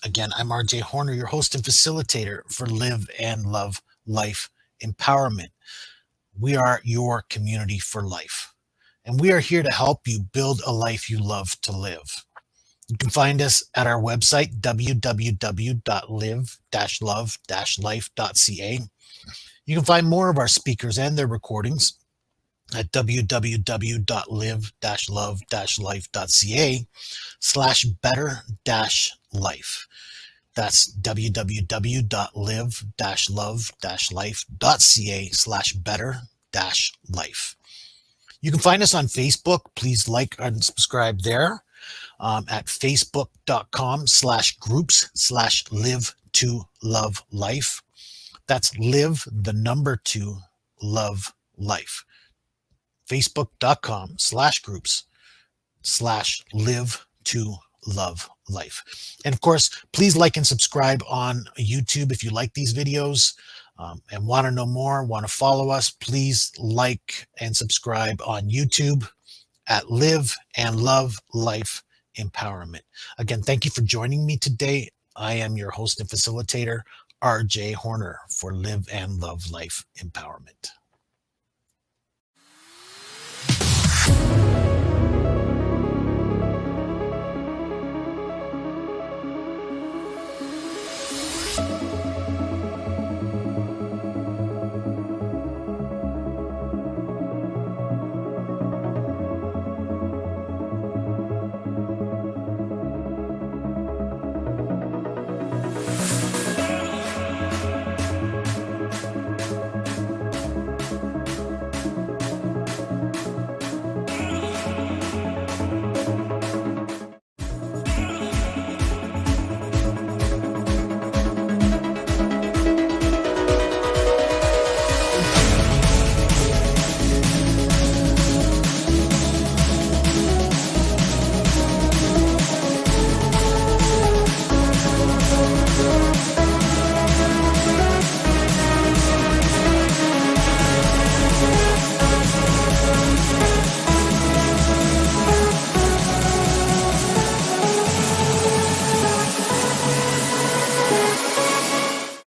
Speaker 2: Again, I'm RJ Horner, your host and facilitator for Live and Love Life Empowerment. We are your community for life, and we are here to help you build a life you love to live. You can find us at our website, www.live-love-life.ca. You can find more of our speakers and their recordings at www.live-love-life.ca/better-life. That's www.live-love-life.ca/better-life. You can find us on Facebook. Please like and subscribe there at facebook.com/groups/live-to-love-life. That's live, the number 2, love life. Facebook.com/groups/live-to-love-life. And of course, please like and subscribe on YouTube if you like these videos and want to know more, want to follow us. Please like and subscribe on YouTube at Live and Love Life Empowerment. Again, thank you for joining me today. I am your host and facilitator, RJ Horner, for Live and Love Life Empowerment.